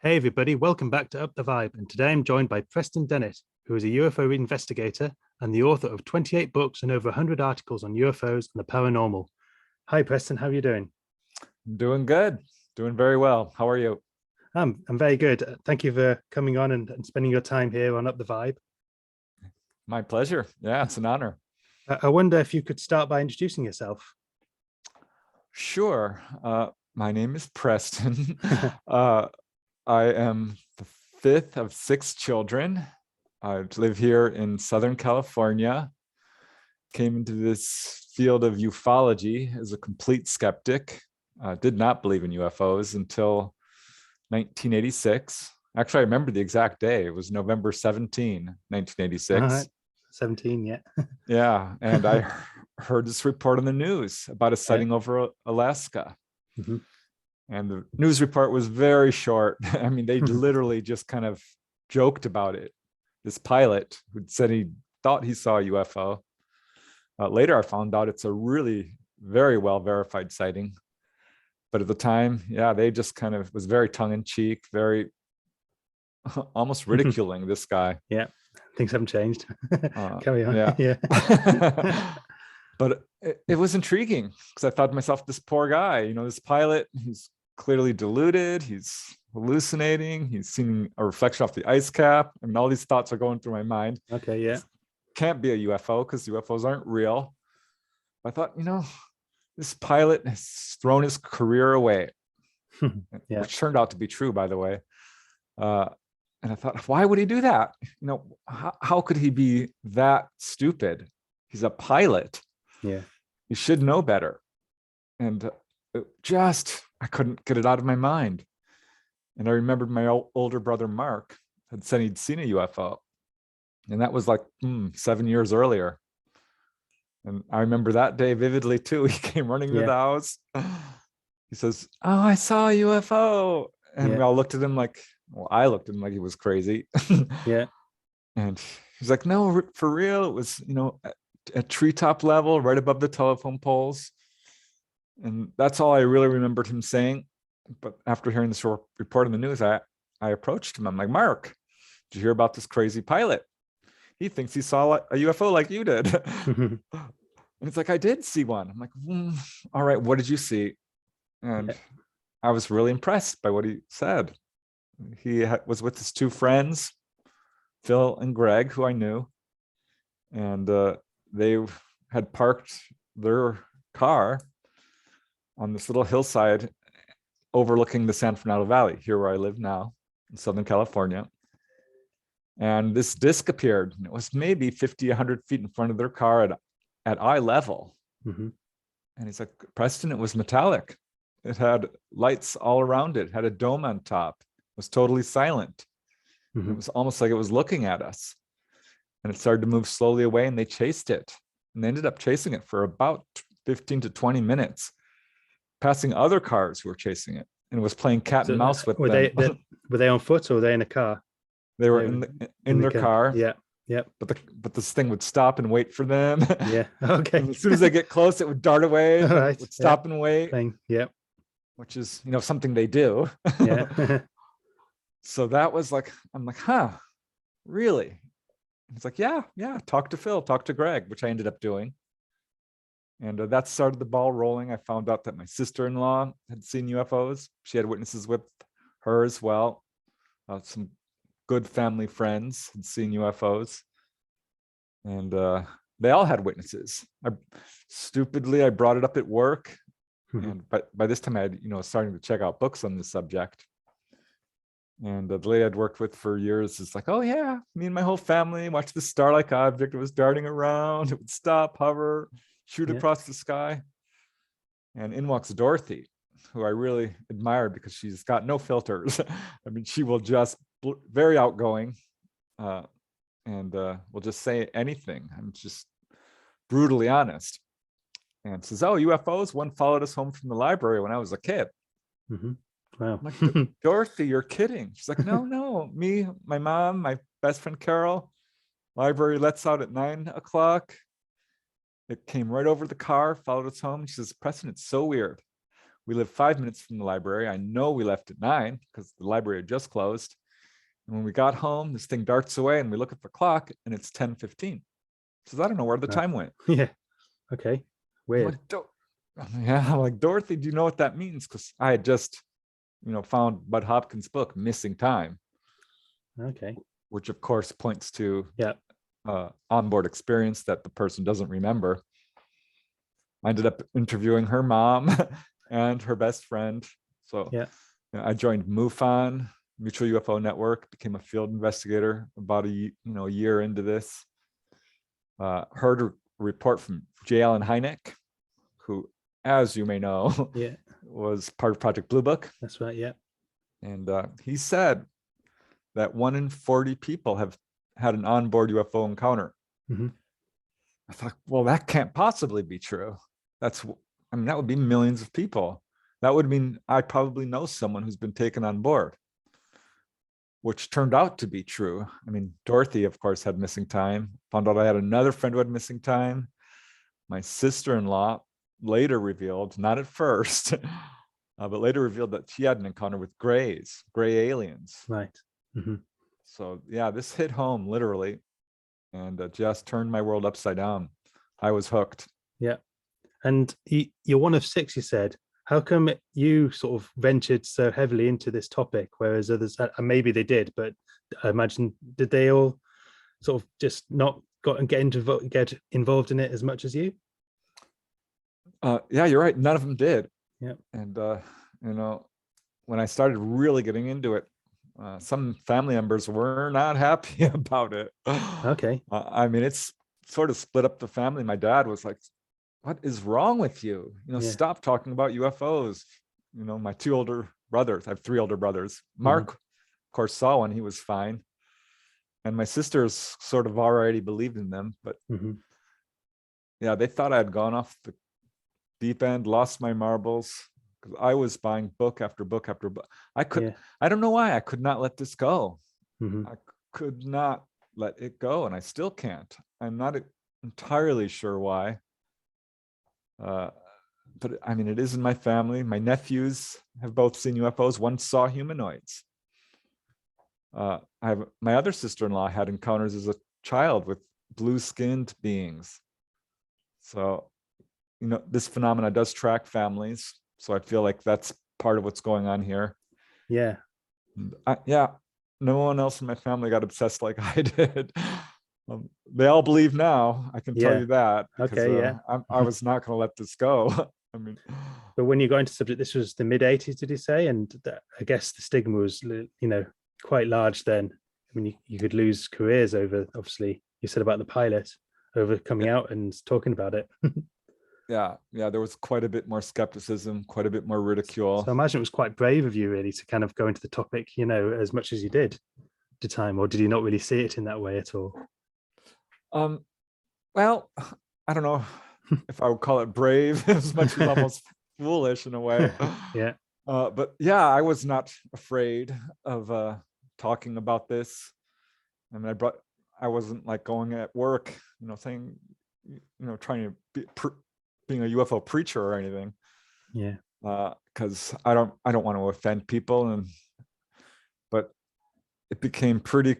Hey everybody, welcome back to Up the Vibe, and today I'm joined by Preston Dennett, who is a UFO investigator and the author of 28 books and over 100 articles on UFOs and the paranormal. Hi Preston, how are you doing? Doing good. Doing very well. How are you? I'm very good. Thank you for coming on and spending your time here on Up the Vibe. My pleasure. Yeah, it's an honor. I wonder if you could start by introducing yourself. Sure. My name is Preston. I am the fifth of six children. I live here in Southern California. Came into this field of ufology as a complete skeptic. Did not believe in UFOs until 1986. Actually, I remember the exact day. It was November 17, 1986. All right. 17, yeah. Yeah, and I heard this report on the news about a sighting over Alaska. Mm-hmm. And the news report was very short. I mean, they literally just kind of joked about it. This pilot who said he thought he saw a UFO. Later, I found out it's a really very well verified sighting. But at the time, yeah, they just kind of was very tongue-in-cheek, very almost ridiculing this guy. Yeah, things haven't changed. Carry on. Yeah. But it was intriguing because I thought to myself, this poor guy, this pilot, he's clearly deluded, he's hallucinating, he's seeing a reflection off the ice cap. I mean, all these thoughts are going through my mind. Okay, yeah. Can't be a UFO because UFOs aren't real. I thought, this pilot has thrown his career away, Yeah. which turned out to be true, by the way. And I thought, why would he do that? How could he be that stupid? He's a pilot. Yeah. He should know better. And I couldn't get it out of my mind. And I remembered my older brother, Mark, had said he'd seen a UFO. And that was like 7 years earlier. And I remember that day vividly too. He came running to the house. He says, "Oh, I saw a UFO." And we all looked at him like, well, I looked at him like he was crazy. Yeah. And he's like, "No, for real. It was, at treetop level, right above the telephone poles." And that's all I really remembered him saying. But after hearing this report on the news, I approached him. I'm like, "Mark, did you hear about this crazy pilot? He thinks he saw a UFO like you did." And it's like, "I did see one." I'm like, "All right, what did you see?" And I was really impressed by what he said. He was with his two friends, Phil and Greg, who I knew. And they had parked their car on this little hillside overlooking the San Fernando Valley, here where I live now in Southern California. And this disc appeared, and it was maybe 50, 100 feet in front of their car at eye level. Mm-hmm. And he's like, "Preston, it was metallic. It had lights all around it, had a dome on top. It was totally silent. Mm-hmm. It was almost like it was looking at us." And it started to move slowly away, and they chased it. And they ended up chasing it for about 15 to 20 minutes, passing other cars who were chasing it, and it was playing cat and mouse with them. Were they on foot or were they in a car? They were in their car. Yeah. Yep. But this thing would stop and wait for them. Yeah. Okay. And as soon as they get close, it would dart away. All right. Would stop and wait. Yep. Which is, something they do. Yeah. So that was like, I'm like, huh, really? And it's like, yeah, talk to Phil, talk to Greg, which I ended up doing. And that started the ball rolling. I found out that my sister-in-law had seen UFOs. She had witnesses with her as well. Some good family friends had seen UFOs. And they all had witnesses. I brought it up at work. And but by this time I had, starting to check out books on the subject. And the lady I'd worked with for years is like, "Oh yeah, me and my whole family watched the star-like object. It was darting around. It would stop, hover, shoot across the sky." And in walks Dorothy, who I really admire because she's got no filters. I mean, she will just very outgoing, and will just say anything. I'm just brutally honest. And says, "Oh, UFOs. One followed us home from the library when I was a kid." Mm-hmm. Wow. I'm like, "Dorothy, you're kidding." She's like, No, me, my mom, my best friend Carol, library lets out at 9 o'clock. It came right over the car, followed us home. She says, "Preston, it's so weird. We live 5 minutes from the library. I know we left at 9 because the library had just closed. And when we got home, this thing darts away and we look at the clock and it's 10:15. Says, I don't know where the time went. Yeah. Okay. Weird. I'm like, Dorothy, do you know what that means? Because I had just, found Bud Hopkins' book, Missing Time. Okay. Which of course points to Yeah. onboard experience that the person doesn't remember. I ended up interviewing her mom and her best friend. So yeah, I joined MUFON, Mutual UFO Network, became a field investigator about a year into this. Heard a report from J. Allen Hynek, who, as you may know, yeah, was part of Project Blue Book. that's right. Yeah. And he said that 1 in 40 people have had an onboard UFO encounter. Mm-hmm. I thought, well, that can't possibly be true. That would be millions of people. That would mean I probably know someone who's been taken on board, which turned out to be true. I mean, Dorothy, of course, had missing time. Found out I had another friend who had missing time. My sister-in-law later revealed, not at first, but later revealed that she had an encounter with gray aliens. Right. Mm-hmm. So yeah, this hit home literally, and just turned my world upside down. I was hooked. Yeah. And you're one of 6, you said. How come you sort of ventured so heavily into this topic, whereas others, maybe they did, but I imagine, did they all sort of just not get involved in it as much as you? Yeah, you're right. None of them did. Yeah. And when I started really getting into it, some family members were not happy about it. Okay. I mean, it's sort of split up the family. My dad was like, what is wrong with you? Stop talking about UFOs. My 2 older brothers, I have 3 older brothers. Mark, of course, saw one. He was fine. And my sisters sort of already believed in them. But yeah, they thought I had gone off the deep end, lost my marbles. Because I was buying book after book after book. I don't know why I could not let this go. I could not let it go, and I still can't. I'm not entirely sure why. But I mean, it is in my family. My nephews have both seen UFOs. One saw humanoids. My other sister-in-law had encounters as a child with blue-skinned beings. So, this phenomena does track families. So I feel like that's part of what's going on here. Yeah. No one else in my family got obsessed like I did. They all believe now. I can tell you that. Because, okay. Yeah. I was not going to let this go. I mean, but when you go into subject, this was the mid-80s, did you say? And I guess the stigma was, quite large then. I mean, you could lose careers over, obviously, you said about the pilot, over coming out and talking about it. Yeah, there was quite a bit more skepticism, quite a bit more ridicule. So I imagine it was quite brave of you, really, to kind of go into the topic, as much as you did at the time, or did you not really see it in that way at all? Well, I don't know if I would call it brave, as much as almost foolish in a way. Yeah. But yeah, I was not afraid of talking about this. I mean, I wasn't like going at work, saying, trying to be being a UFO preacher or anything. Yeah. Because I don't want to offend people, but it became pretty.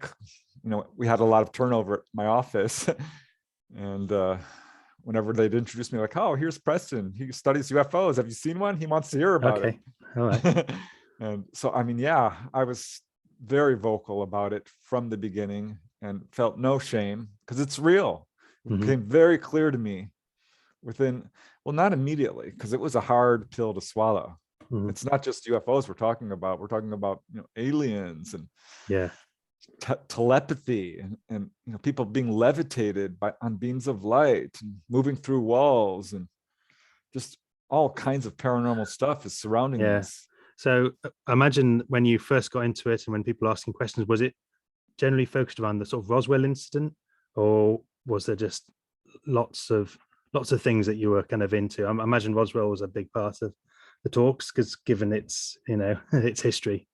We had a lot of turnover at my office, and whenever they'd introduce me, like, oh, here's Preston. He studies UFOs. Have you seen one? He wants to hear about it. All right. And so, I mean, yeah, I was very vocal about it from the beginning and felt no shame because it's real. It became very clear to me not immediately, because it was a hard pill to swallow. It's not just UFOs we're talking about. We're talking about aliens and telepathy and people being levitated on beams of light and moving through walls, and just all kinds of paranormal stuff is surrounding this. So I imagine when you first got into it and when people were asking questions, was it generally focused around the sort of Roswell incident, or was there just lots of things that you were kind of into? I imagine Roswell was a big part of the talks, because given its its history.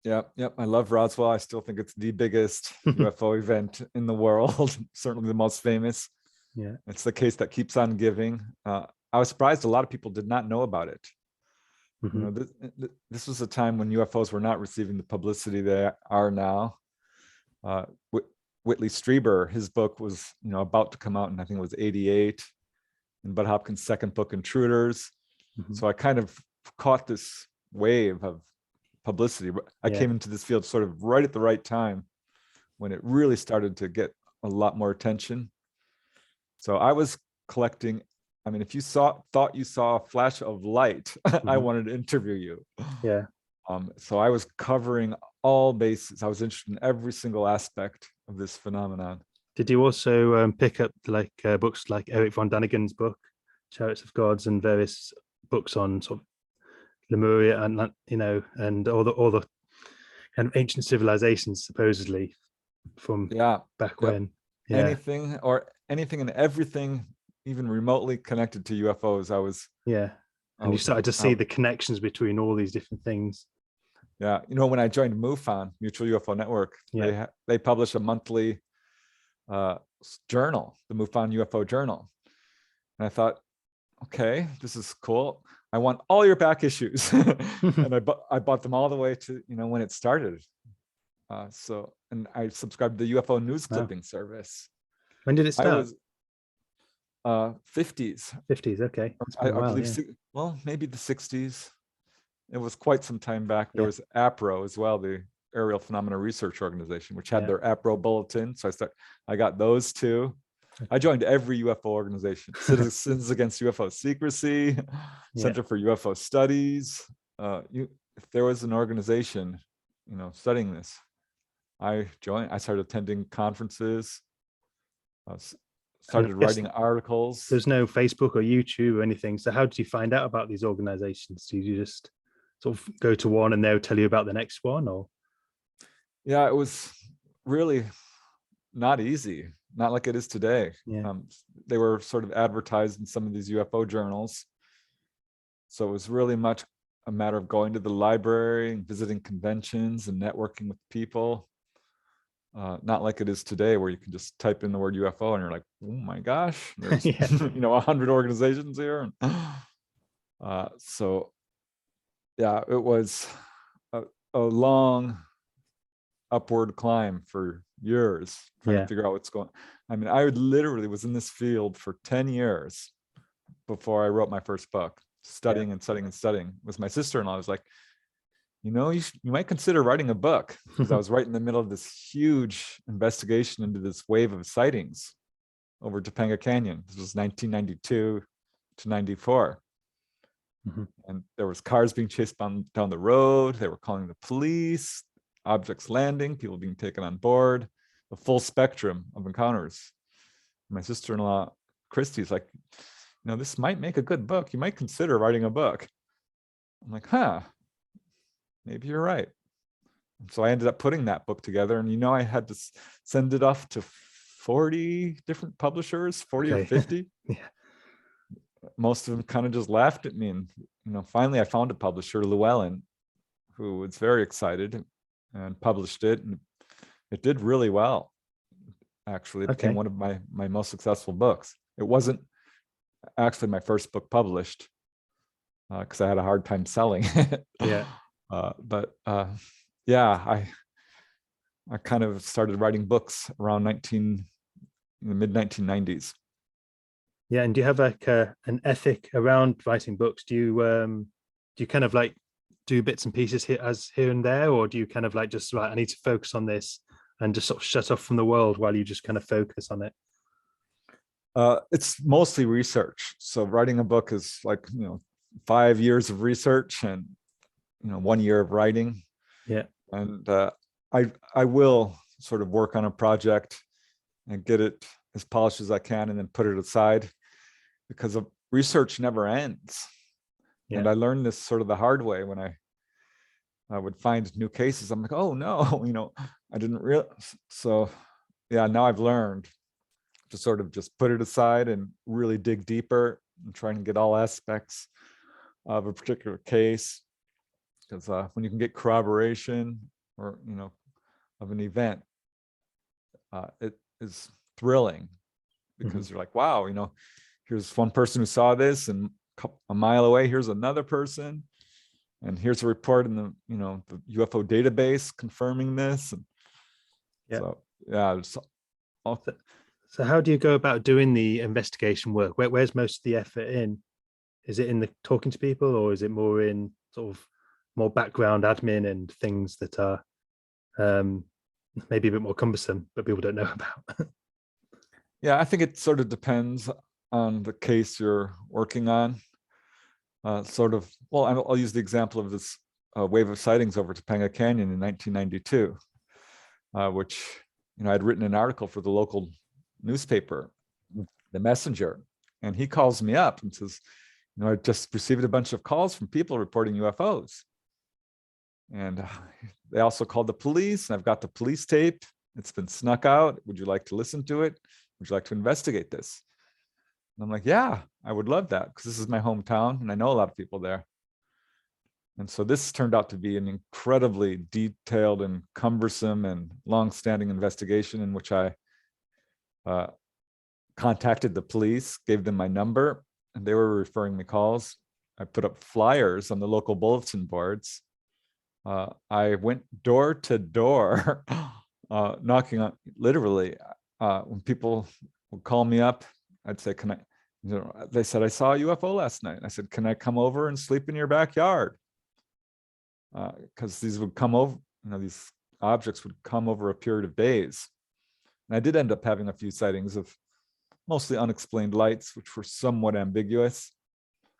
Yep. I love Roswell. I still think it's the biggest UFO event in the world, certainly the most famous. Yeah, it's the case that keeps on giving. I was surprised a lot of people did not know about it. You Mhm. know, this was a time when UFOs were not receiving the publicity they are now. Uh, Whitley Strieber, his book was, you know, about to come out, and I think it was '88. And Bud Hopkins' second book, Intruders. Mhm. So I kind of caught this wave of publicity. I Yeah. came into this field sort of right at the right time when it really started to get a lot more attention. So I was collecting. I mean, if you thought you saw a flash of light, I Mhm. wanted to interview you. Yeah. So I was covering all bases. I was interested in every single aspect of this phenomenon. Did you also pick up like books like Eric von Daniken's book, Chariots of Gods, and various books on sort of Lemuria and and all the kind of ancient civilizations supposedly from Yeah. back Yep. when? Yeah. Anything and everything, even remotely connected to UFOs. Yeah. I And you was, started to see the connections between all these different things. yeah. You know, when I joined MUFON, Mutual UFO Network, Yeah. they publish a monthly journal, the MUFON UFO Journal, and I thought, okay, this is cool. I want all your back issues, and I bought them all the way to, you know, when it started. And I subscribed to the UFO news Wow. clipping service. When did it I start? was 50s. 50s. Okay. It's been a I while. believe, Yeah. well, maybe the 60s. It was quite some time back. There Yeah. was APRO as well, the Aerial Phenomena Research Organization, which had Yeah. their APRO bulletin. So I got those too. I joined every UFO organization: Citizens Against UFO Secrecy, Yeah. Center for UFO Studies. If there was an organization, you know, studying this, I joined. I started attending conferences. And I Started guess writing articles. there's no Facebook or YouTube or anything. So how did you find out about these organizations? Do you just sort of go to one and they'll tell you about the next one, or? Yeah, it was really not easy, not like it is today. Yeah. They were sort of advertised in some of these UFO journals. So it was really much a matter of going to the library and visiting conventions and networking with people. Not like it is today, where you can just type in the word UFO and you're like, oh my gosh, there's Yeah. 100 organizations here. So yeah, it was a long upward climb for years trying to Yeah. figure out what's going. I mean, I literally was in this field for 10 years before I wrote my first book, studying and studying and studying. With my sister-in-law, I was like, you might consider writing a book, because I was right in the middle of this huge investigation into this wave of sightings over Topanga Canyon. This was 1992 to 94. Mhm. And there was cars being chased down the road. They were calling the police, objects landing, people being taken on board, the full spectrum of encounters. My sister-in-law, Christy's like, this might make a good book. You might consider writing a book. I'm like, maybe you're right. And so I ended up putting that book together, and I had to send it off to 40 different publishers, 40 or 50. Yeah. Most of them kind of just laughed at me. And, finally I found a publisher, Llewellyn, who was very excited and published it. And it did really well. Actually, it became one of my most successful books. It wasn't actually my first book published, because I had a hard time selling it. Yeah. I kind of started writing books around the mid 1990s. Yeah. And do you have like an ethic around writing books? Do you kind of like do bits and pieces here and there, or do you kind of like just, right, I need to focus on this and just sort of shut off from the world while you just kind of focus on it? It's mostly research. So writing a book is like, 5 years of research and 1 year of writing. Yeah. And I will sort of work on a project and get it as polished as I can, and then put it aside, because research never ends. Yeah. And I learned this sort of the hard way when I would find new cases. I'm like, oh no, I didn't realize. So yeah, now I've learned to sort of just put it aside and really dig deeper and try and get all aspects of a particular case. Because when you can get corroboration or, of an event, it is thrilling, because you're like, wow, here's one person who saw this, and a mile away, here's another person. and here's a report in the the UFO database confirming this. And Yeah. so yeah, it's all, So how do you go about doing the investigation work? Where's most of the effort in? Is it in the talking to people, or is it more in sort of more background admin and things that are maybe a bit more cumbersome, but people don't know about? yeah, I think it sort of depends on the case you're working on. Well, I'll use the example of this wave of sightings over Topanga Canyon in 1992, which I'd written an article for the local newspaper, The Messenger, and he calls me up and says, I just received a bunch of calls from people reporting UFOs. And they also called the police, and I've got the police tape. It's been snuck out. Would you like to listen to it? Would you like to investigate this? And I'm like, yeah, I would love that, because this is my hometown and I know a lot of people there. And so this turned out to be an incredibly detailed and cumbersome and long-standing investigation in which I contacted the police, gave them my number, and they were referring me calls. I put up flyers on the local bulletin boards. I went door to door, knocking on, literally, when people would call me up, I'd say, can I, they said, I saw a UFO last night. I said, can I come over and sleep in your backyard? Because these would come over, these objects would come over a period of days. And I did end up having a few sightings of mostly unexplained lights, which were somewhat ambiguous.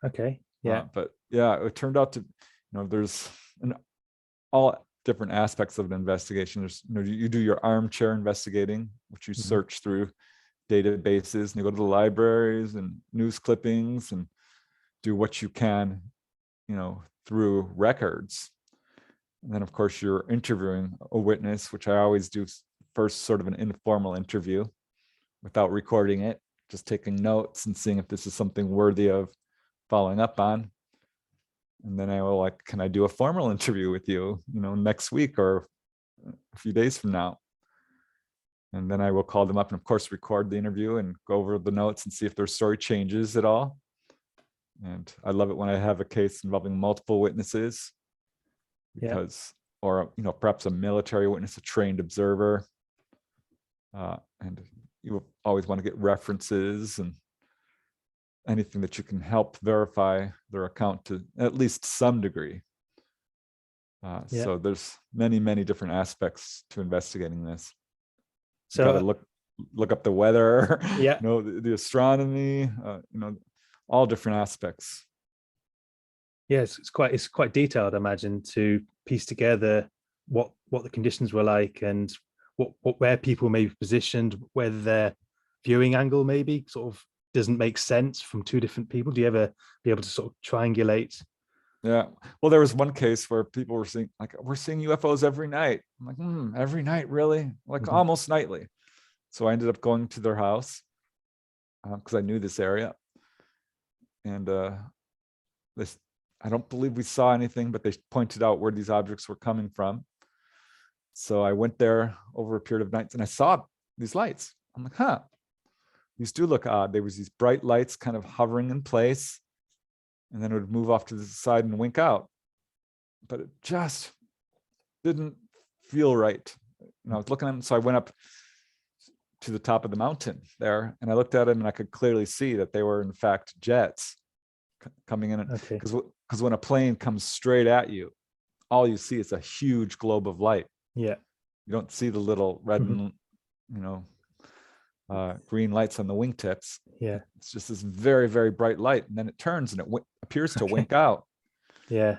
Okay. Yeah. But yeah, it turned out to, there's all different aspects of an investigation. There's, you do your armchair investigating, which you search through databases, and you go to the libraries and news clippings and do what you can, through records. And then of course you're interviewing a witness, which I always do first, sort of an informal interview without recording it, just taking notes and seeing if this is something worthy of following up on. And then I will like, can I do a formal interview with you, next week or a few days from now? And then I will call them up and of course record the interview and go over the notes and see if their story changes at all. And I love it when I have a case involving multiple witnesses, because, or, perhaps a military witness, a trained observer. And you always want to get references and anything that you can help verify their account to at least some degree. So there's many, many different aspects to investigating this. So you got to look up the weather, the astronomy, all different aspects. Yes, it's quite detailed, I imagine, to piece together what the conditions were like and where people may be positioned, whether their viewing angle maybe sort of doesn't make sense from two different people. Do you ever be able to sort of triangulate? Yeah, well, there was one case where people were saying, like, we're seeing UFOs every night. I'm like, every night, really? Like almost nightly. So I ended up going to their house because I knew this area. And I don't believe we saw anything, but they pointed out where these objects were coming from. So I went there over a period of nights and I saw these lights. I'm like, these do look odd. There was these bright lights kind of hovering in place, and then it would move off to the side and wink out. But it just didn't feel right. And I was looking at them, so I went up to the top of the mountain there, and I looked at them, and I could clearly see that they were in fact jets coming in. Because when a plane comes straight at you, all you see is a huge globe of light. Yeah, you don't see the little red and green lights on the wingtips. Yeah, it's just this very, very bright light, and then it turns and it appears to wink out. Yeah,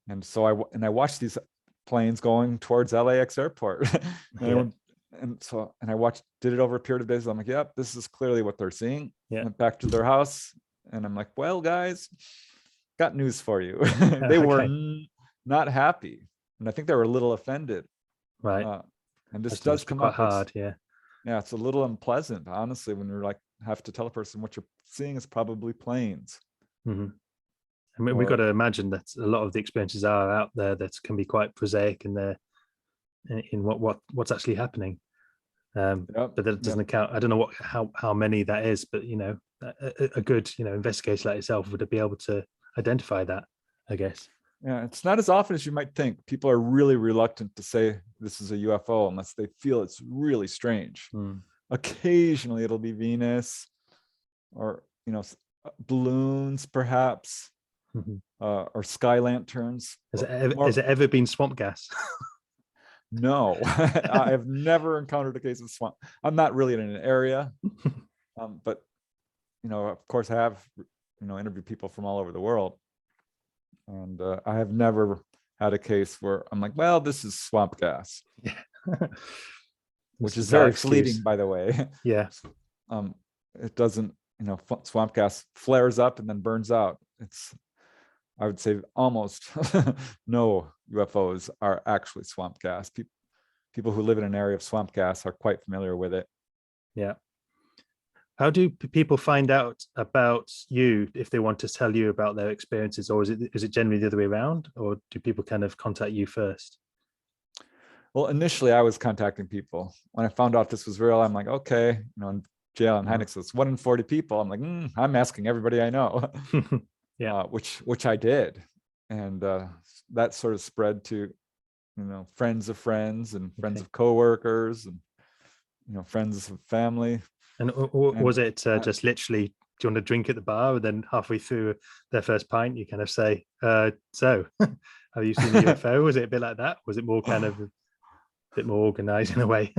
and so I watched these planes going towards LAX airport. And I did it over a period of days. I'm like, yep, this is clearly what they're seeing. Yeah, went back to their house, and I'm like, well, guys, got news for you. They were not happy, and I think they were a little offended. Right. And this does come up hard. Yeah, it's a little unpleasant, honestly, when you're like, have to tell a person what you're seeing is probably planes. I mean, we've got to imagine that a lot of the experiences are out there that can be quite prosaic, and they're in what's actually happening. But that doesn't account. I don't know how many that is, but a good investigator like yourself would be able to identify that, I guess. Yeah, it's not as often as you might think. People are really reluctant to say this is a UFO unless they feel it's really strange. Occasionally it'll be Venus or, balloons perhaps, or sky lanterns. Has it ever been swamp gas? No, I have never encountered a case of swamp. I'm not really in an area, but, of course I have, interviewed people from all over the world. And I have never had a case where I'm like, well, this is swamp gas. Yeah. Which is very fleeting, by the way. Yeah. It doesn't, swamp gas flares up and then burns out. I would say almost no UFOs are actually swamp gas. People who live in an area of swamp gas are quite familiar with it. Yeah. How do people find out about you if they want to tell you about their experiences, or is it generally the other way around, or do people kind of contact you first? Well, initially I was contacting people. When I found out this was real, I'm like, okay, in jail in Heineken, it's 1 in 40 people. I'm like, I'm asking everybody I know. Yeah. Which I did. And that sort of spread to, friends of friends and friends of coworkers and, friends of family. And was it just literally, do you want a drink at the bar? And then halfway through their first pint, you kind of say, so have you seen a UFO? Was it a bit like that? Was it more kind of a bit more organized in a way?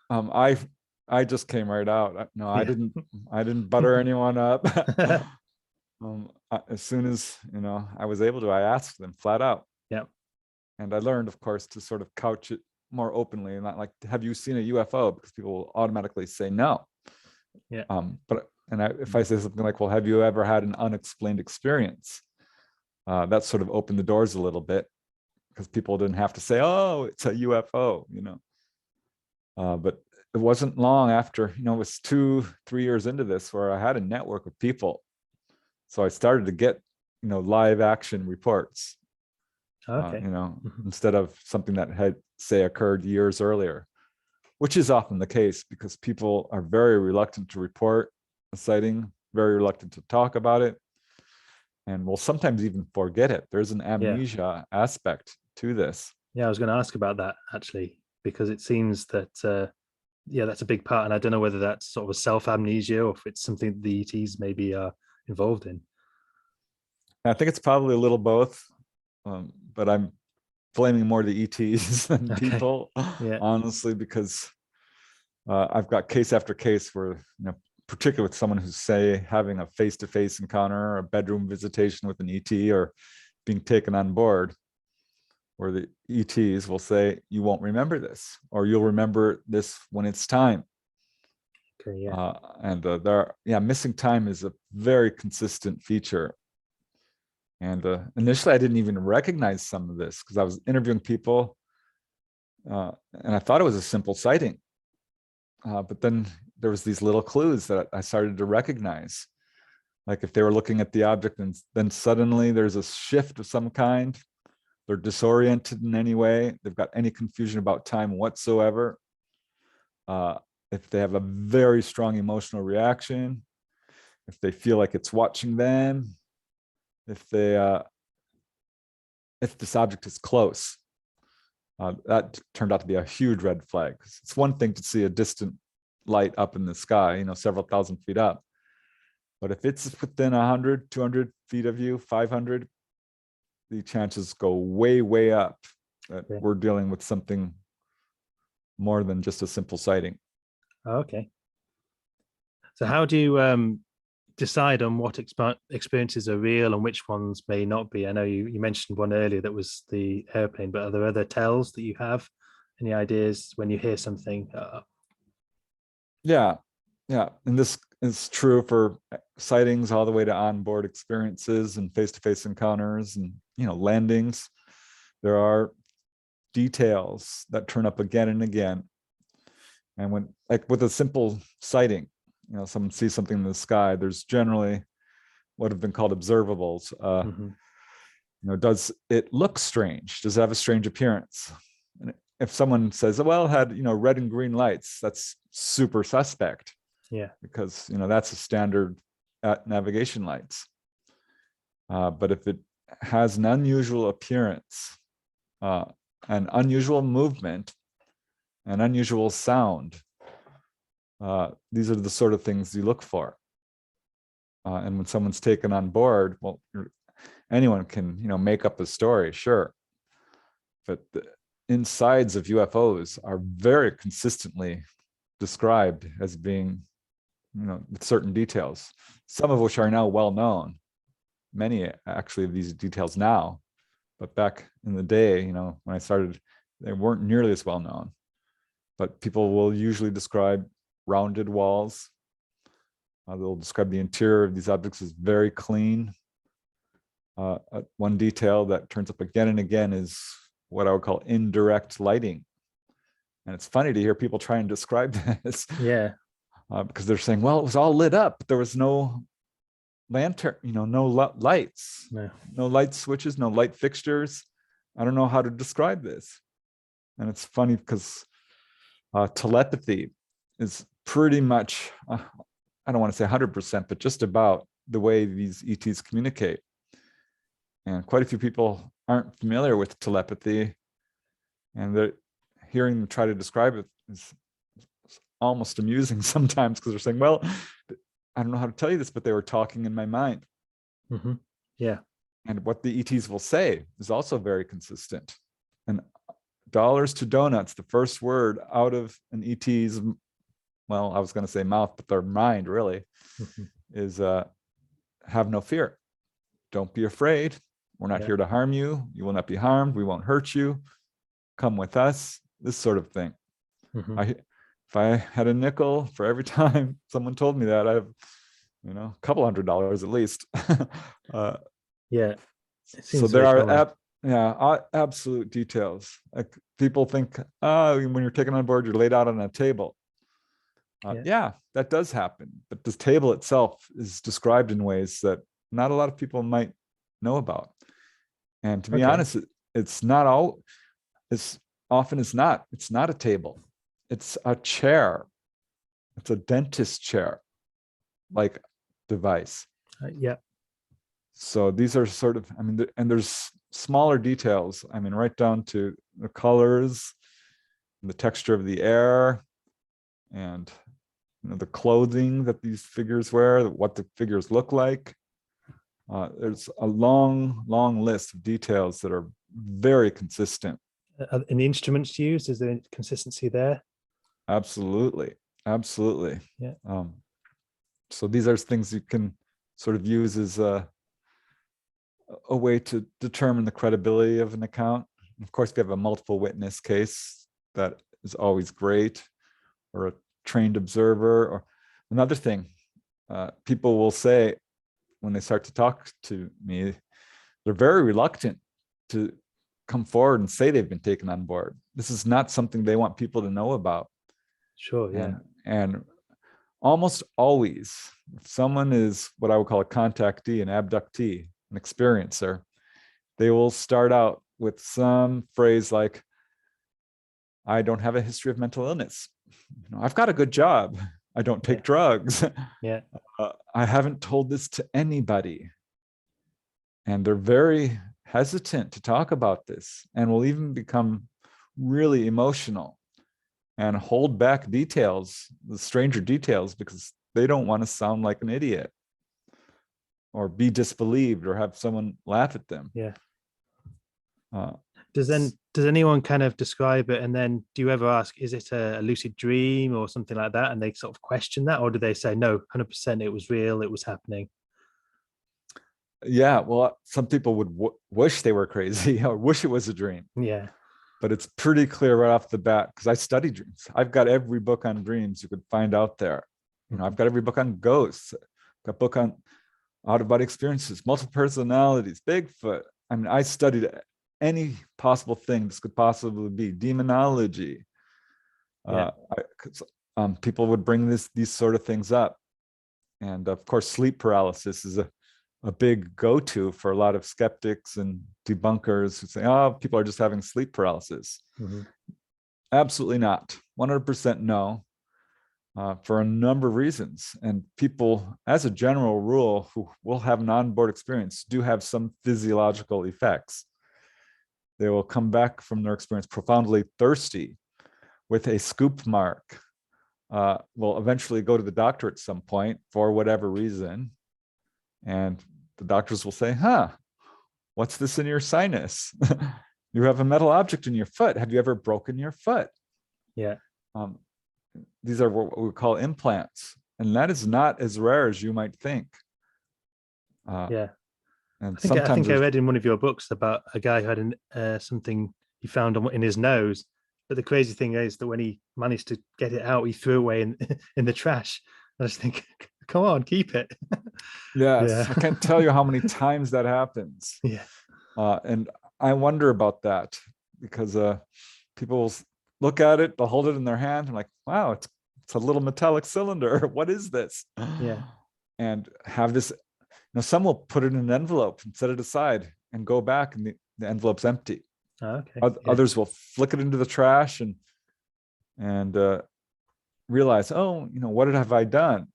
I just came right out. No, I didn't butter anyone up. As soon as, I was able to, I asked them flat out. Yeah. And I learned, of course, to sort of couch it more openly and not like, have you seen a UFO? Because people will automatically say no. Yeah. If I say something like, well, have you ever had an unexplained experience? That sort of opened the doors a little bit because people didn't have to say, oh, it's a UFO, but it wasn't long after, it was 2-3 years into this where I had a network of people. So I started to get, live action reports, Okay. Instead of something that had, say, occurred years earlier, which is often the case because people are very reluctant to report a sighting, very reluctant to talk about it, and will sometimes even forget it. There's an amnesia aspect to this. Yeah, I was going to ask about that actually, because it seems that, that's a big part. And I don't know whether that's sort of a self-amnesia or if it's something the ETs maybe are involved in. I think it's probably a little both, but I'm blaming more the ETs than people, honestly, because I've got case after case where, particularly with someone who's, say, having a face-to-face encounter, or a bedroom visitation with an ET, or being taken on board, where the ETs will say, you won't remember this, or you'll remember this when it's time. Okay, yeah. Missing time is a very consistent feature. And initially I didn't even recognize some of this because I was interviewing people and I thought it was a simple sighting. But then there was these little clues that I started to recognize. Like if they were looking at the object and then suddenly there's a shift of some kind, they're disoriented in any way, they've got any confusion about time whatsoever. If they have a very strong emotional reaction, if they feel like it's watching them, if this object is close, that turned out to be a huge red flag. It's one thing to see a distant light up in the sky, several thousand feet up. But if it's within 100, 200 feet of you, 500, the chances go way, way up that we're dealing with something more than just a simple sighting. Okay. So how do you decide on what experiences are real and which ones may not be? I know you mentioned one earlier that was the airplane, but are there other tells that you have? Any ideas when you hear something? Yeah. And this is true for sightings all the way to onboard experiences and face-to-face encounters and, landings. There are details that turn up again and again. And when, like with a simple sighting, someone sees something in the sky, there's generally what have been called observables. Does it look strange? Does it have a strange appearance? And if someone says, well, it had, red and green lights, that's super suspect. Yeah. Because, that's a standard navigation lights. But if it has an unusual appearance, an unusual movement, an unusual sound. These are the sort of things you look for. And when someone's taken on board, well, anyone can, make up a story, sure. But the insides of UFOs are very consistently described as being, with certain details, some of which are now well known. Many actually of these details now, but back in the day, when I started, they weren't nearly as well known. But people will usually describe rounded walls. They'll describe the interior of these objects as very clean. One detail that turns up again and again is what I would call indirect lighting. And it's funny to hear people try and describe this. Yeah. Because they're saying, well, it was all lit up, but there was no lantern, no lights, no light switches, no light fixtures. I don't know how to describe this. And it's funny because telepathy is pretty much, I don't want to say 100%, but just about the way these ETs communicate. And quite a few people aren't familiar with telepathy, and they're hearing them try to describe it is almost amusing sometimes, because they're saying, well, I don't know how to tell you this, but they were talking in my mind. Mm-hmm. Yeah. And what the ETs will say is also very consistent. And dollars to donuts, the first word out of an ET's, well, I was going to say mouth, but their mind really, is have no fear. Don't be afraid. We're not here to harm you. You will not be harmed. We won't hurt you. Come with us. This sort of thing. If I had a nickel for every time someone told me that, I have, a couple $100 at least. Yeah. So there are absolute details. Like people think, when you're taken on board, you're laid out on a table. Yeah, that does happen. But this table itself is described in ways that not a lot of people might know about. And to be honest, it's not all, it's often it's not a table. It's a chair. It's a dentist chair like device. Yeah. So these are sort of, and there's smaller details. Right down to the colors, and the texture of the air, and the clothing that these figures wear, what the figures look like. There's a long list of details that are very consistent. And the instruments used, is there consistency there? Absolutely. Yeah. So these are things you can sort of use as a way to determine the credibility of an account. Of course, if you have a multiple witness case, that is always great, or a trained observer. Or another thing, people will say when they start to talk to me, they're very reluctant to come forward and say they've been taken on board. This is not something they want people to know about. Sure, yeah. And almost always, if someone is what I would call a contactee, an abductee, an experiencer, they will start out with some phrase like, I don't have a history of mental illness. I've got a good job. I don't take drugs. Yeah. I haven't told this to anybody. And they're very hesitant to talk about this, and will even become really emotional and hold back details, the stranger details, because they don't want to sound like an idiot or be disbelieved or have someone laugh at them. Yeah. Does anyone kind of describe it, and then do you ever ask, is it a lucid dream or something like that, and they sort of question that, or do they say no, 100% it was real, it was happening? Yeah, well, some people would wish they were crazy or wish it was a dream. Yeah. But it's pretty clear right off the bat, because I study dreams. I've got every book on dreams you could find out there. I've got every book on ghosts, got a book on out-of-body experiences, multiple personalities, Bigfoot. I studied any possible thing this could possibly be, demonology. People would bring these sort of things up. And of course, sleep paralysis is a big go-to for a lot of skeptics and debunkers who say, oh, people are just having sleep paralysis. Absolutely not. 100% no. for a number of reasons. And people, as a general rule, who will have an onboard experience do have some physiological effects. They will come back from their experience profoundly thirsty with a scoop mark. Will eventually go to the doctor at some point for whatever reason. And the doctors will say, what's this in your sinus? You have a metal object in your foot. Have you ever broken your foot? Yeah. These are what we call implants. And that is not as rare as you might think. Yeah. And I think I read in one of your books about a guy who had something he found in his nose. But the crazy thing is that when he managed to get it out, he threw away in the trash. I just think, come on, keep it. Yes, Yeah. I can't tell you how many times that happens. Yeah. And I wonder about that because people will look at it, they'll hold it in their hand. I'm like, wow, it's a little metallic cylinder. What is this? Yeah. And have this, some will put it in an envelope and set it aside and go back and the envelope's empty. Oh, okay. Others will flick it into the trash and realize, what have I done?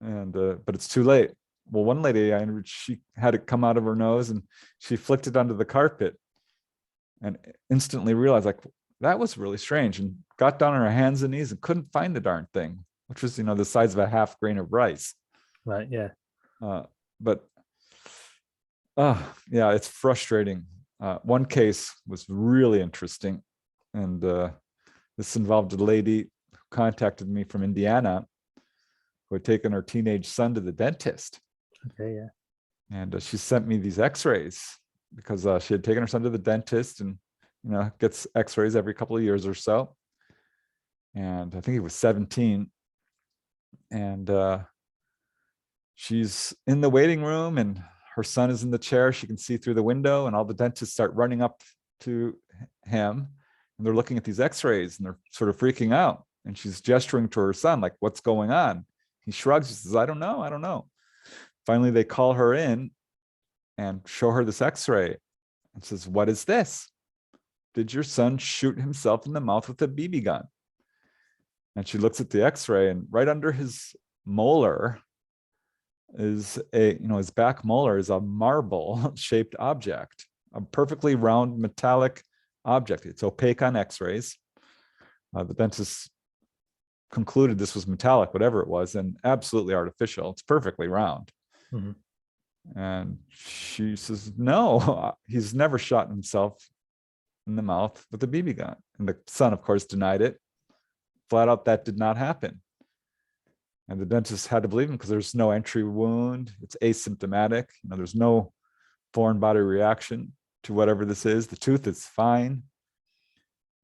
And but it's too late. Well, one lady I interviewed, she had it come out of her nose and she flicked it onto the carpet and instantly realized, like, that was really strange, and got down on her hands and knees and couldn't find the darn thing, which was, the size of a half grain of rice. Right. Yeah. But yeah, it's frustrating. One case was really interesting, and this involved a lady who contacted me from Indiana who had taken her teenage son to the dentist. Okay. Yeah. And she sent me these x-rays because she had taken her son to the dentist and, gets x-rays every couple of years or so. And I think he was 17. And she's in the waiting room and her son is in the chair. She can see through the window, and all the dentists start running up to him and they're looking at these x-rays and they're sort of freaking out. And she's gesturing to her son, like, what's going on? He shrugs. He says, I don't know. Finally, they call her in and show her this x-ray and says, what is this? Did your son shoot himself in the mouth with a BB gun? And she looks at the x-ray, and right under his molar is his back molar is a marble shaped object, a perfectly round metallic object. It's opaque on x-rays. The dentist concluded this was metallic, whatever it was, and absolutely artificial. It's perfectly round. Mm-hmm. And she says, no, he's never shot himself in the mouth with a BB gun. And the son, of course, denied it. Flat out, that did not happen. And the dentist had to believe him because there's no entry wound. It's asymptomatic. There's no foreign body reaction to whatever this is. The tooth is fine.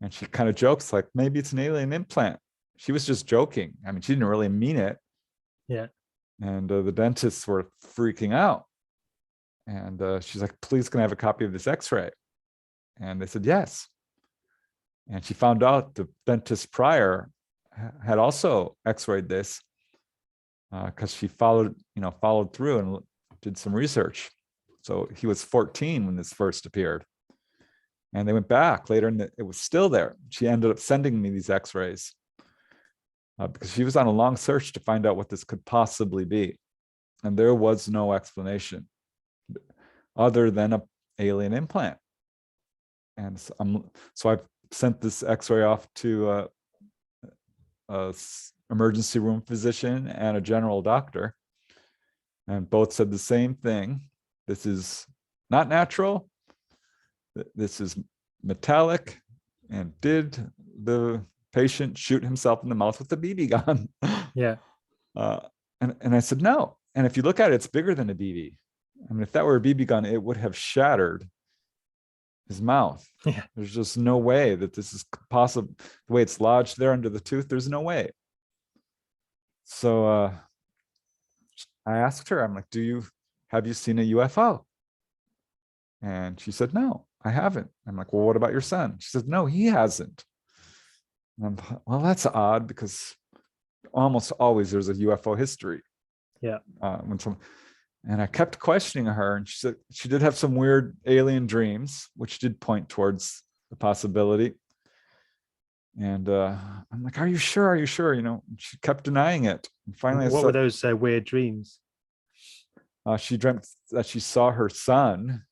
And she kind of jokes, like, maybe it's an alien implant. She was just joking. I mean, she didn't really mean it. Yeah. And the dentists were freaking out. And she's like, please, can I have a copy of this x-ray? And they said, yes. And she found out the dentist prior had also x-rayed this because she followed through and did some research. So he was 14 when this first appeared. And they went back later and it was still there. She ended up sending me these x-rays because she was on a long search to find out what this could possibly be. And there was no explanation other than an alien implant. And so I've sent this x-ray off to a emergency room physician and a general doctor. And both said the same thing. This is not natural. This is metallic. And did the patient shoot himself in the mouth with a BB gun? Yeah. And I said, no. And if you look at it, it's bigger than a BB. I mean, if that were a BB gun, it would have shattered his mouth. Yeah. There's just no way that this is possible. The way it's lodged there under the tooth, there's no way. So I asked her, I'm like, have you seen a UFO? And she said, no, I haven't. I'm like, well, what about your son? She said, no, he hasn't. And I'm, well, that's odd because almost always there's a UFO history. Yeah. And I kept questioning her, and she said she did have some weird alien dreams, which did point towards the possibility. And I'm like, are you sure? Are you sure? You know, she kept denying it. And finally, I What were said, those weird dreams? she dreamt that she saw her son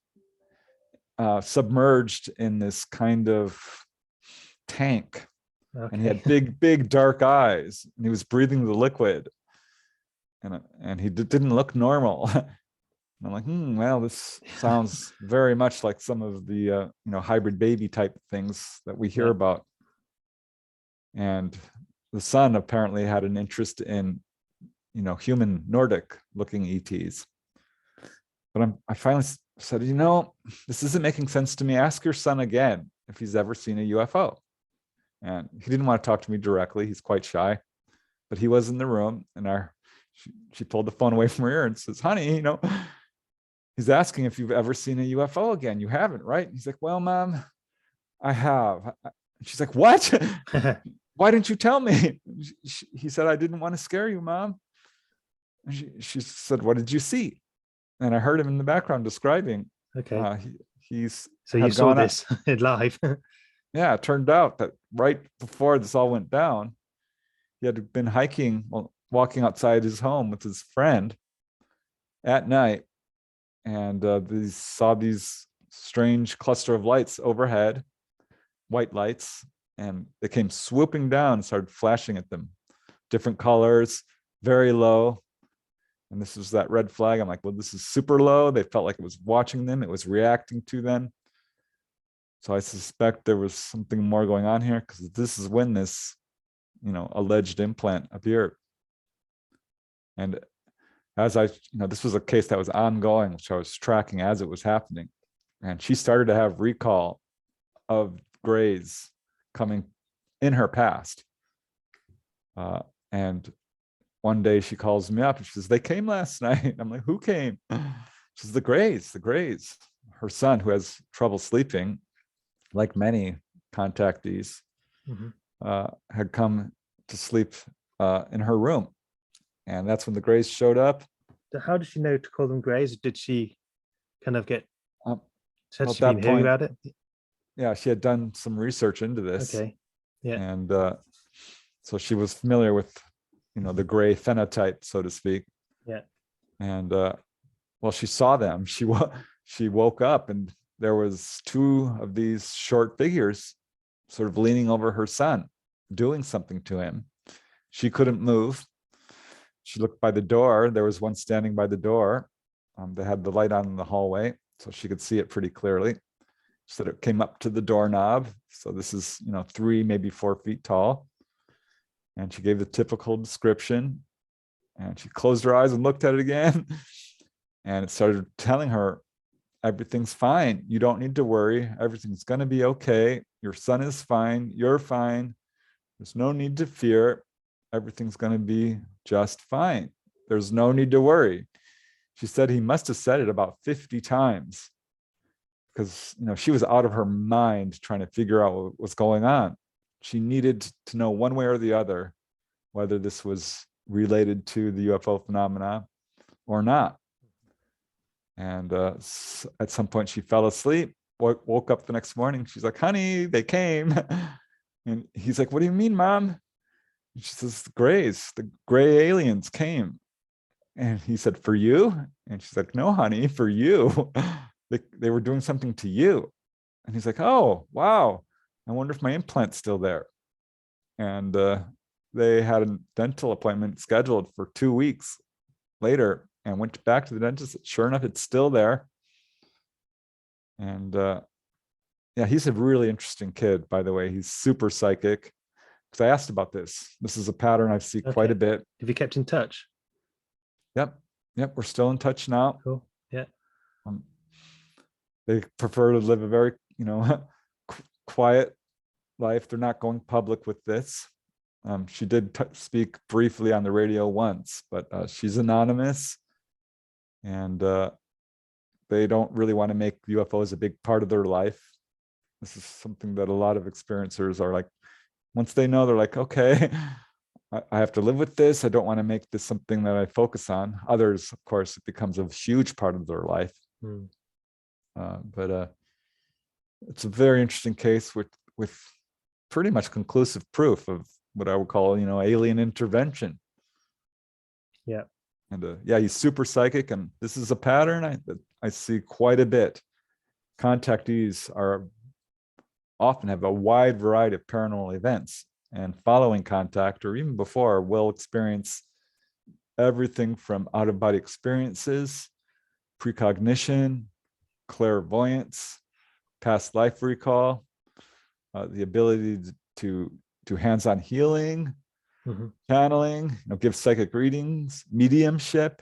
submerged in this kind of tank. And he Okay. had big dark eyes, and he was breathing the liquid, and he didn't look normal. And I'm like, well, this sounds very much like some of the hybrid baby type things that we hear Yeah. about. And the son apparently had an interest in human Nordic looking ETs. But I finally said, this isn't making sense to me. Ask your son again if he's ever seen a UFO. And he didn't want to talk to me directly. He's quite shy, but he was in the room, and she pulled the phone away from her ear and says, honey, he's asking if you've ever seen a UFO again. You haven't, right? And he's like, well, Mom, I have. She's like, what? Why didn't you tell me? He said, I didn't want to scare you, Mom. And she said, what did you see? And I heard him in the background describing. Okay. So you had saw gone out. this live. Yeah, it turned out that right before this all went down, he had been walking outside his home with his friend at night, and they saw these strange cluster of lights overhead, white lights, and they came swooping down and started flashing at them, different colors, very low. And this was that red flag. I'm like, well, this is super low. They felt like it was watching them. It was reacting to them. So I suspect there was something more going on here, because this is when this, alleged implant appeared. And as this was a case that was ongoing, which I was tracking as it was happening. And she started to have recall of grays coming in her past. And one day she calls me up and she says, they came last night. I'm like, who came? She says, the grays. Her son, who has trouble sleeping, like many contactees, had come to sleep in her room. And that's when the grays showed up. How did she know to call them grays? Did she kind of get, had she that been hearing about it? Yeah, she had done some research into this. Okay. Yeah. And so she was familiar with, the gray phenotype, so to speak. Yeah. And well, she saw them. She woke up, and there was two of these short figures sort of leaning over her son, doing something to him. She couldn't move. She looked by the door. There was one standing by the door. They had the light on in the hallway, so she could see it pretty clearly. She said it came up to the doorknob. So this is, 3, maybe 4 feet tall. And she gave the typical description. And she closed her eyes and looked at it again. And it started telling her, everything's fine. You don't need to worry. Everything's going to be okay. Your son is fine. You're fine. There's no need to fear. Everything's going to be just fine. There's no need to worry. She said he must have said it about 50 times, because she was out of her mind trying to figure out what was going on. She needed to know one way or the other whether this was related to the UFO phenomena or not. And at some point she fell asleep, woke up the next morning. She's like, honey, they came. And he's like, what do you mean, Mom? And she says, the gray aliens came. And he said, for you? And she's like, no, honey, for you. They were doing something to you. And he's like, oh, wow. I wonder if my implant's still there. And they had a dental appointment scheduled for 2 weeks later, and went back to the dentist. Sure enough, it's still there. And yeah, he's a really interesting kid, by the way. He's super psychic. Because I asked about this. This is a pattern I see quite a bit. Have you kept in touch? Yep. We're still in touch now. Cool. Yeah. They prefer to live a very, quiet life. They're not going public with this. She did speak briefly on the radio once, but she's anonymous, and they don't really want to make UFOs a big part of their life. This is something that a lot of experiencers are like, once they know, they're like, okay, I have to live with this. I don't want to make this something that I focus on. Others, of course, it becomes a huge part of their life. But it's a very interesting case with pretty much conclusive proof of what I would call, alien intervention. Yeah. And yeah, he's super psychic, and this is a pattern I see quite a bit. Contactees often have a wide variety of paranormal events, and following contact or even before will experience everything from out-of-body experiences, precognition, clairvoyance, past life recall, the ability to do hands-on healing, channeling, give psychic readings, mediumship.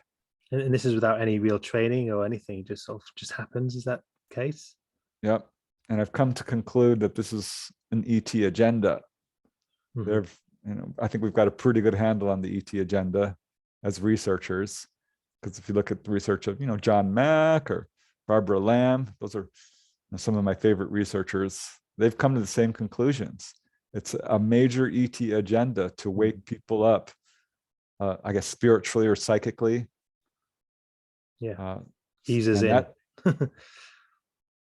And this is without any real training or anything, just sort of just happens. Is that the case? Yep. And I've come to conclude that this is an ET agenda. I think we've got a pretty good handle on the ET agenda as researchers, because if you look at the research of, John Mack or Barbara Lamb, those are some of my favorite researchers. They've come to the same conclusions. It's a major ET agenda to wake people up, I guess, spiritually or psychically. Yeah. Eases in.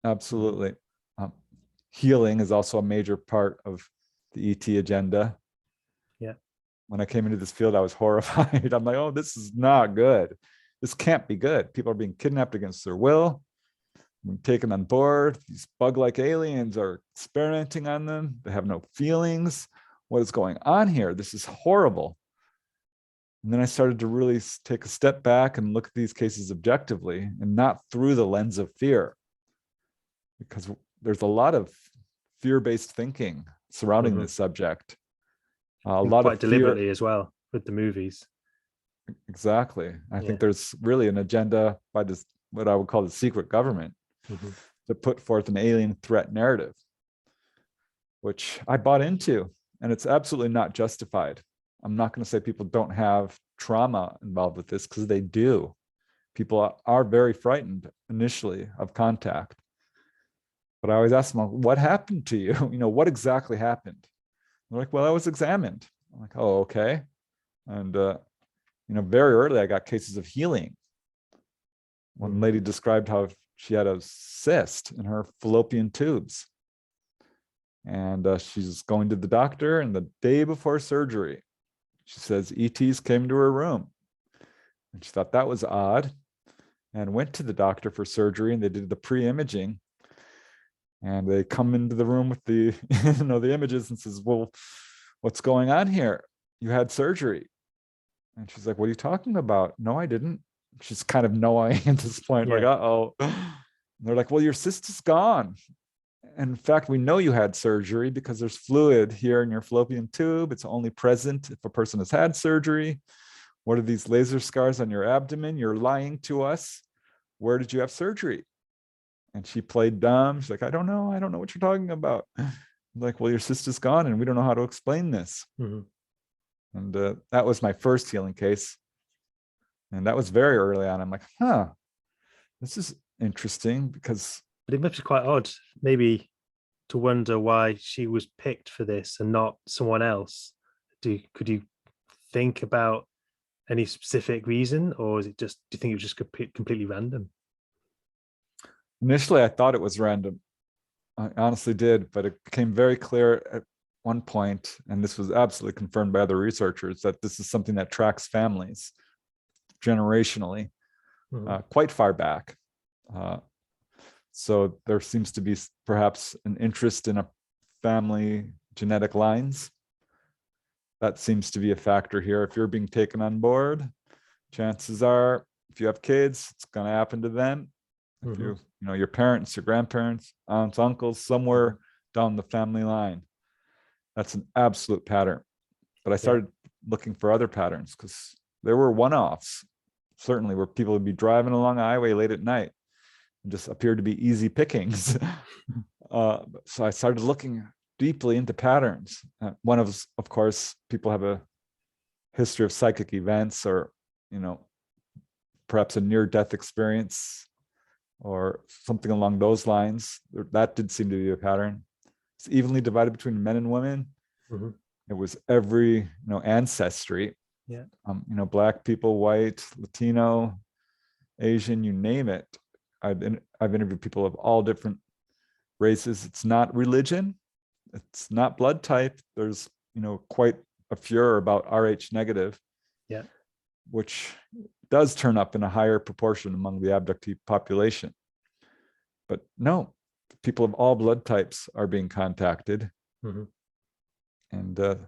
Absolutely. Healing is also a major part of the ET agenda. Yeah. When I came into this field, I was horrified. I'm like, oh, this is not good. This can't be good. People are being kidnapped against their will, being taken on board. These bug-like aliens are experimenting on them. They have no feelings. What is going on here? This is horrible. And then I started to really take a step back and look at these cases objectively and not through the lens of fear, because there's a lot of fear-based thinking surrounding this subject. A lot quite of fear, deliberately as well with the movies. Exactly. I think there's really an agenda by this, what I would call the secret government, to put forth an alien threat narrative, which I bought into, and it's absolutely not justified. I'm not going to say people don't have trauma involved with this, because they do. People are very frightened initially of contact. But I always ask them, what happened to you? What exactly happened? They're like, well, I was examined. I'm like, oh, okay. And, very early, I got cases of healing. One lady described how she had a cyst in her fallopian tubes. And she's going to the doctor, and the day before surgery, she says ETs came to her room. And she thought that was odd, and went to the doctor for surgery, and they did the pre-imaging. And they come into the room with the, the images, and says, well, what's going on here? You had surgery. And she's like, what are you talking about? No, I didn't. She's kind of knowing at this point, like, uh-oh. And they're like, well, your cyst is gone. And in fact, we know you had surgery because there's fluid here in your fallopian tube. It's only present if a person has had surgery. What are these laser scars on your abdomen? You're lying to us. Where did you have surgery? And she played dumb. She's like, I don't know what you're talking about. I'm like, well, your cyst is gone, and we don't know how to explain this. And that was my first healing case. And that was very early on. I'm like, this is interesting, because... But it must be quite odd, maybe, to wonder why she was picked for this and not someone else. Could you think about any specific reason, or is it just, do you think it was just completely random? Initially, I thought it was random. I honestly did, but it became very clear at one point, and this was absolutely confirmed by other researchers, that this is something that tracks families generationally, quite far back. So there seems to be perhaps an interest in a family genetic lines. That seems to be a factor here. If you're being taken on board, chances are, if you have kids, it's going to happen to them. If your parents, your grandparents, aunts, uncles, somewhere down the family line. That's an absolute pattern. But I started looking for other patterns, because there were one-offs, certainly, where people would be driving along a highway late at night and just appeared to be easy pickings. So I started looking deeply into patterns. One of course, people have a history of psychic events, or, perhaps a near-death experience, or something along those lines. That did seem to be a pattern. It's evenly divided between men and women. It was every, ancestry. Black people, white, Latino, Asian, you name it. I've interviewed people of all different races. It's not religion. It's not blood type. There's, quite a furor about Rh negative, Yeah. which does turn up in a higher proportion among the abductee population. But no, people of all blood types are being contacted. Mm-hmm. And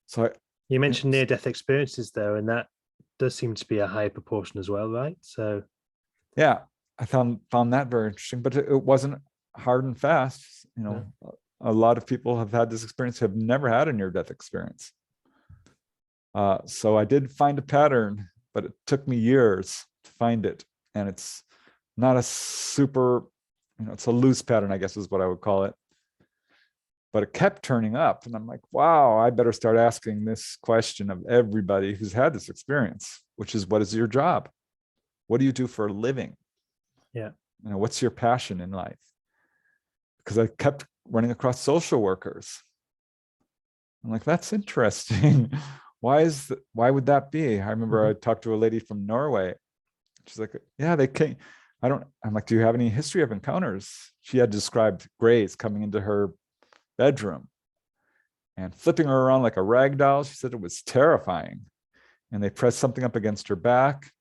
so You mentioned near-death experiences though, and that does seem to be a high proportion as well, right? So yeah, I found that very interesting, but it wasn't hard and fast. A lot of people have had this experience, have never had a near-death experience. So I did find a pattern, but it took me years to find it. And it's not a super, it's a loose pattern, I guess is what I would call it. But it kept turning up. And I'm like, wow, I better start asking this question of everybody who's had this experience, which is, what is your job? What do you do for a living? Yeah. What's your passion in life? Because I kept running across social workers. I'm like, that's interesting. Why would that be? I remember I talked to a lady from Norway. She's like, yeah, they came. I'm like, do you have any history of encounters? She had described grays coming into her bedroom and flipping her around like a rag doll. She said it was terrifying. And they pressed something up against her back.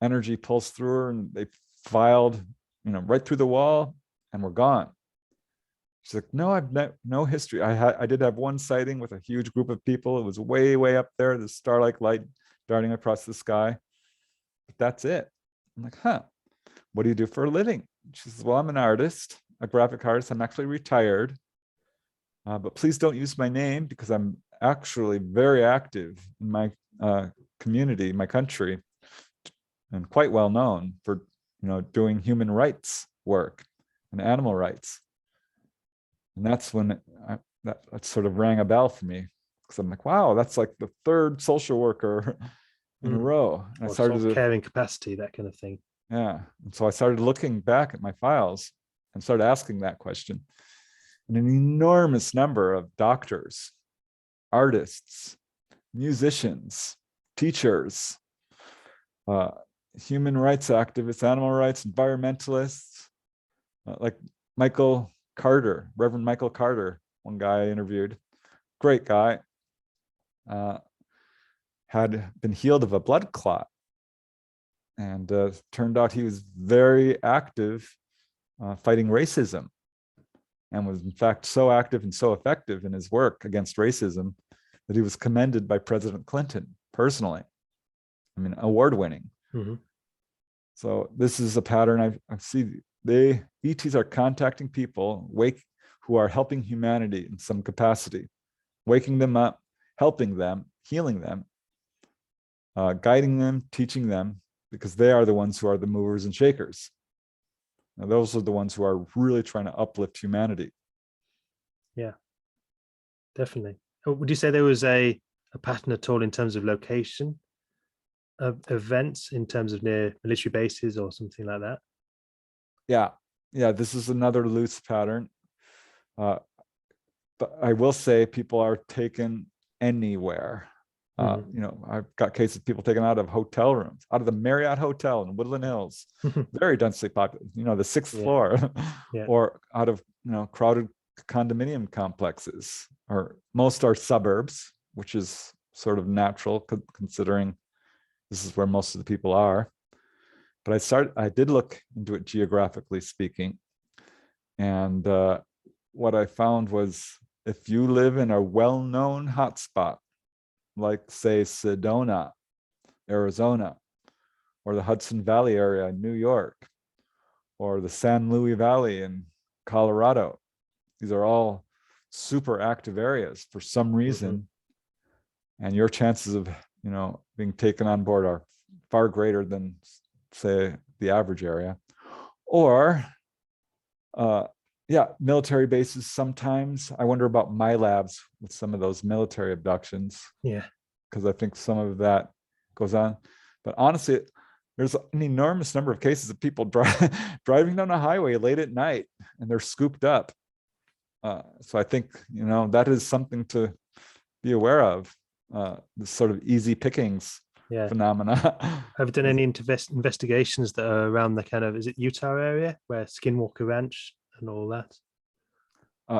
Energy pulsed through her and they filed, right through the wall and were gone. She's like, no, I've no history. I did have one sighting with a huge group of people. It was way, way up there, the starlight light darting across the sky. But that's it. I'm like, huh, what do you do for a living? She says, well, I'm an artist, a graphic artist. I'm actually retired. But please don't use my name because I'm actually very active in my community, my country, and quite well known for, doing human rights work and animal rights. And that's when that sort of rang a bell for me, because I'm like, wow, that's like the third social worker in a row. And I started to caring capacity, that kind of thing. Yeah. And so I started looking back at my files and started asking that question. And an enormous number of doctors, artists, musicians, teachers, human rights activists, animal rights, environmentalists, like Michael Carter, Reverend Michael Carter, one guy I interviewed, great guy, had been healed of a blood clot. And turned out he was very active fighting racism, and was in fact so active and so effective in his work against racism that he was commended by President Clinton personally. I mean, award-winning. Mm-hmm. So this is a pattern I see. ETs are contacting people who are helping humanity in some capacity, waking them up, helping them, healing them, guiding them, teaching them, because they are the ones who are the movers and shakers. Now, those are the ones who are really trying to uplift humanity. Yeah, definitely. Would you say there was a pattern at all in terms of location of events, in terms of near military bases or something like that? Yeah, this is another loose pattern. But I will say people are taken anywhere. I've got cases of people taken out of hotel rooms, out of the Marriott Hotel in Woodland Hills, very densely populated, the sixth floor, or out of, crowded condominium complexes, or most are suburbs, which is sort of natural considering this is where most of the people are. But I did look into it geographically speaking. And what I found was, if you live in a well-known hotspot, like say Sedona, Arizona, or the Hudson Valley area in New York, or the San Luis Valley in Colorado, these are all super active areas for some reason. And your chances of, being taken on board are far greater than, say, the average area. Or, military bases sometimes. I wonder about my labs with some of those military abductions. Yeah. Because I think some of that goes on. But honestly, there's an enormous number of cases of people driving down a highway late at night and they're scooped up. So I think, that is something to be aware of, this sort of easy pickings phenomena. Have you done any investigations that are around the kind of, is it Utah area where Skinwalker Ranch and all that?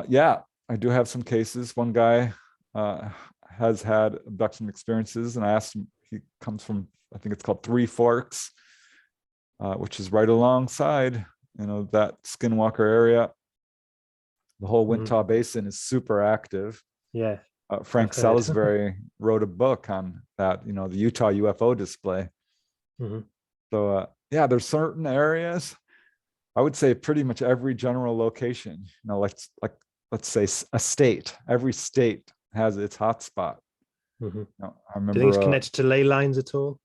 Yeah, I do have some cases. One guy has had abduction experiences, and I asked him, he comes from, I think it's called Three Forks, which is right alongside, that Skinwalker area. The whole Wichita Basin is super active. Yeah. Frank I've heard. Salisbury wrote a book on that, the Utah UFO display. So yeah, there's certain areas. I would say pretty much every general location, let's say a state. Every state has its hotspot. I Do you remember. think it's connected to ley lines at all?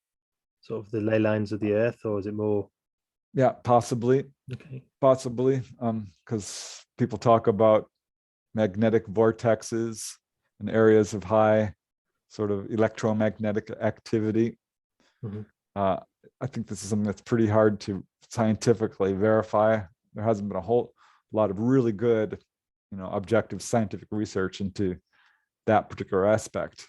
Sort of the ley lines of the Earth, or is it more? Yeah, possibly. Okay. Possibly, because people talk about magnetic vortexes and areas of high sort of electromagnetic activity. I think this is something that's pretty hard to scientifically verify. There hasn't been a whole lot of really good, objective scientific research into that particular aspect.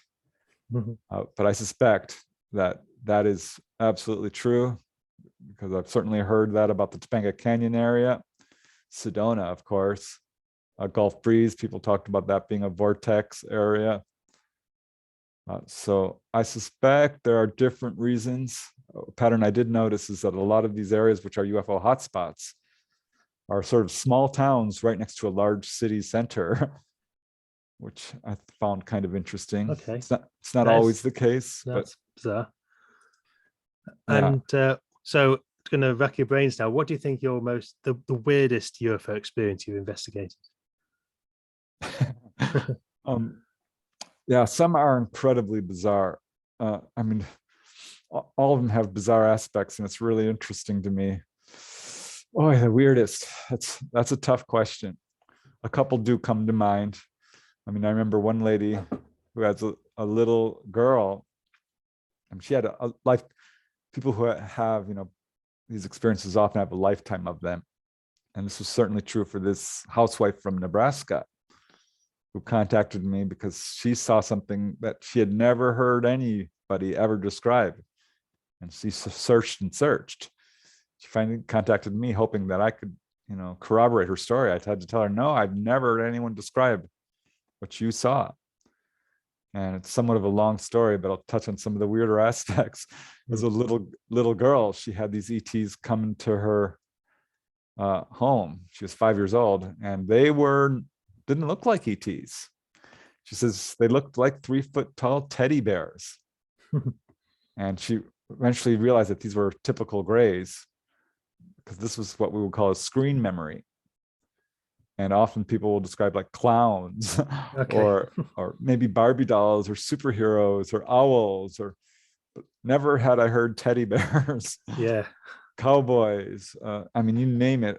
But I suspect that that is absolutely true, because I've certainly heard that about the Topanga Canyon area, Sedona, of course, Gulf Breeze. People talked about that being a vortex area. So I suspect there are different reasons. A pattern I did notice is that a lot of these areas, which are UFO hotspots, are sort of small towns right next to a large city center, which I found kind of interesting. Okay. It's not always the case. That's bizarre. Yeah. And so it's going to rack your brains now. What do you think your the weirdest UFO experience you've investigated? Yeah, some are incredibly bizarre. I mean, all of them have bizarre aspects, and it's really interesting to me. Oh, the weirdest. That's a tough question. A couple do come to mind. I mean, I remember one lady who has a little girl, and she had a life. People who have, these experiences often have a lifetime of them. And this was certainly true for this housewife from Nebraska, who contacted me because she saw something that she had never heard anybody ever describe. And she searched and searched. She finally contacted me hoping that I could, corroborate her story. I had to tell her, no, I've never heard anyone describe what you saw. And it's somewhat of a long story, but I'll touch on some of the weirder aspects. As a little girl, she had these ETs come to her home. She was 5 years old, and they didn't look like ETs. She says they looked like 3 foot tall teddy bears. And she eventually realized that these were typical grays, because this was what we would call a screen memory. And often people will describe like clowns, Okay. or maybe Barbie dolls or superheroes or owls, but never had I heard teddy bears. Yeah. Cowboys. I mean, you name it.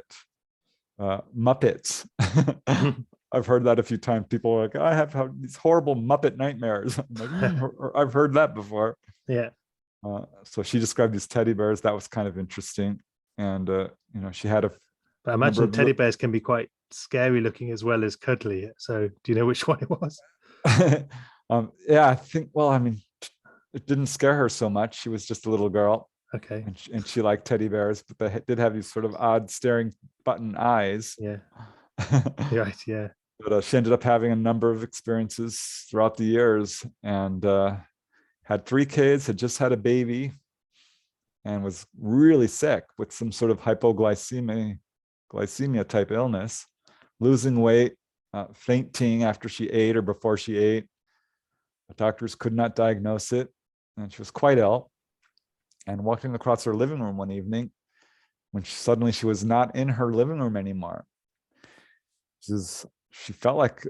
Muppets. I've heard that a few times. People are like, I have these horrible Muppet nightmares. I'm like, I've heard that before. Yeah. So she described these teddy bears. That was kind of interesting. And, she had But I imagine teddy bears can be quite scary looking as well as cuddly. So do you know which one it was? Yeah, I think, well, I mean, it didn't scare her so much. She was just a little girl. Okay. And she liked teddy bears, but they did have these sort of odd staring button eyes. Yeah. Right. Yeah. But she ended up having a number of experiences throughout the years, and had 3 kids, had just had a baby, and was really sick with some sort of hypoglycemia type illness, losing weight, fainting after she ate or before she ate. The doctors could not diagnose it, and she was quite ill. And walking across her living room one evening, when suddenly she was not in her living room anymore. She felt like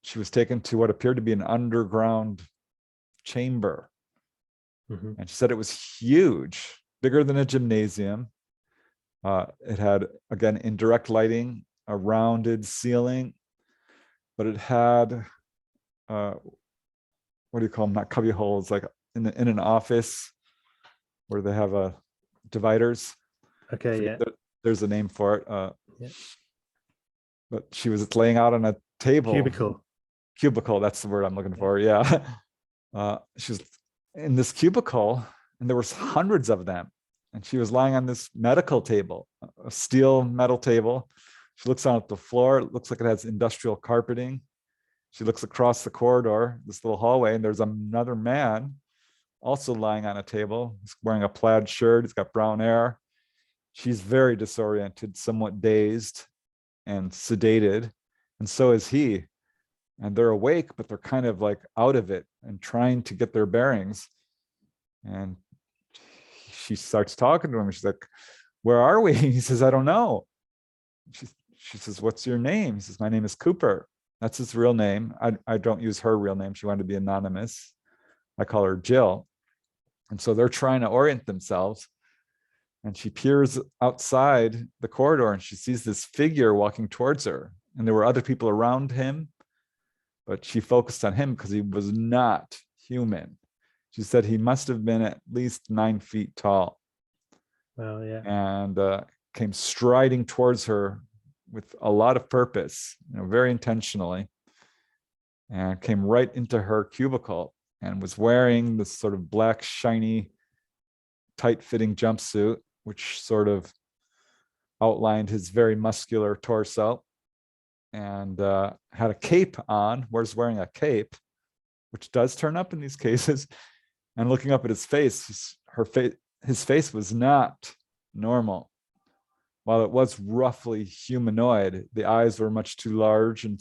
she was taken to what appeared to be an underground chamber. And she said it was huge, bigger than a gymnasium. It had, again, indirect lighting, a rounded ceiling, but it had, what do you call them? Not cubby holes, like in an office where they have dividers. Okay. Yeah. There's a name for it. Yeah. But she was laying out on a table. Cubicle, that's the word I'm looking for. Yeah. She was in this cubicle, and there was hundreds of them. And she was lying on this medical table, a steel metal table She looks out at the floor. It looks like it has industrial carpeting. She looks across the corridor, this little hallway, and there's another man also lying on a table. He's wearing a plaid shirt. He's got brown hair. She's very disoriented, somewhat dazed and sedated, and so is he. And they're awake, but they're kind of like out of it and trying to get their bearings. And she starts talking to him. She's like, "Where are we?" He says, "I don't know." She says, "What's your name?" He says, "My name is Cooper." That's his real name. I don't use her real name. She wanted to be anonymous. I call her Jill. And so they're trying to orient themselves. And she peers outside the corridor and she sees this figure walking towards her. And there were other people around him, but she focused on him because he was not human. She said he must have been at least 9 feet tall. Well, yeah. And came striding towards her with a lot of purpose, very intentionally, and came right into her cubicle and was wearing this sort of black, shiny, tight-fitting jumpsuit, which sort of outlined his very muscular torso, and had a cape on, was wearing a cape, which does turn up in these cases. And looking up at his face, his face was not normal. While it was roughly humanoid, the eyes were much too large and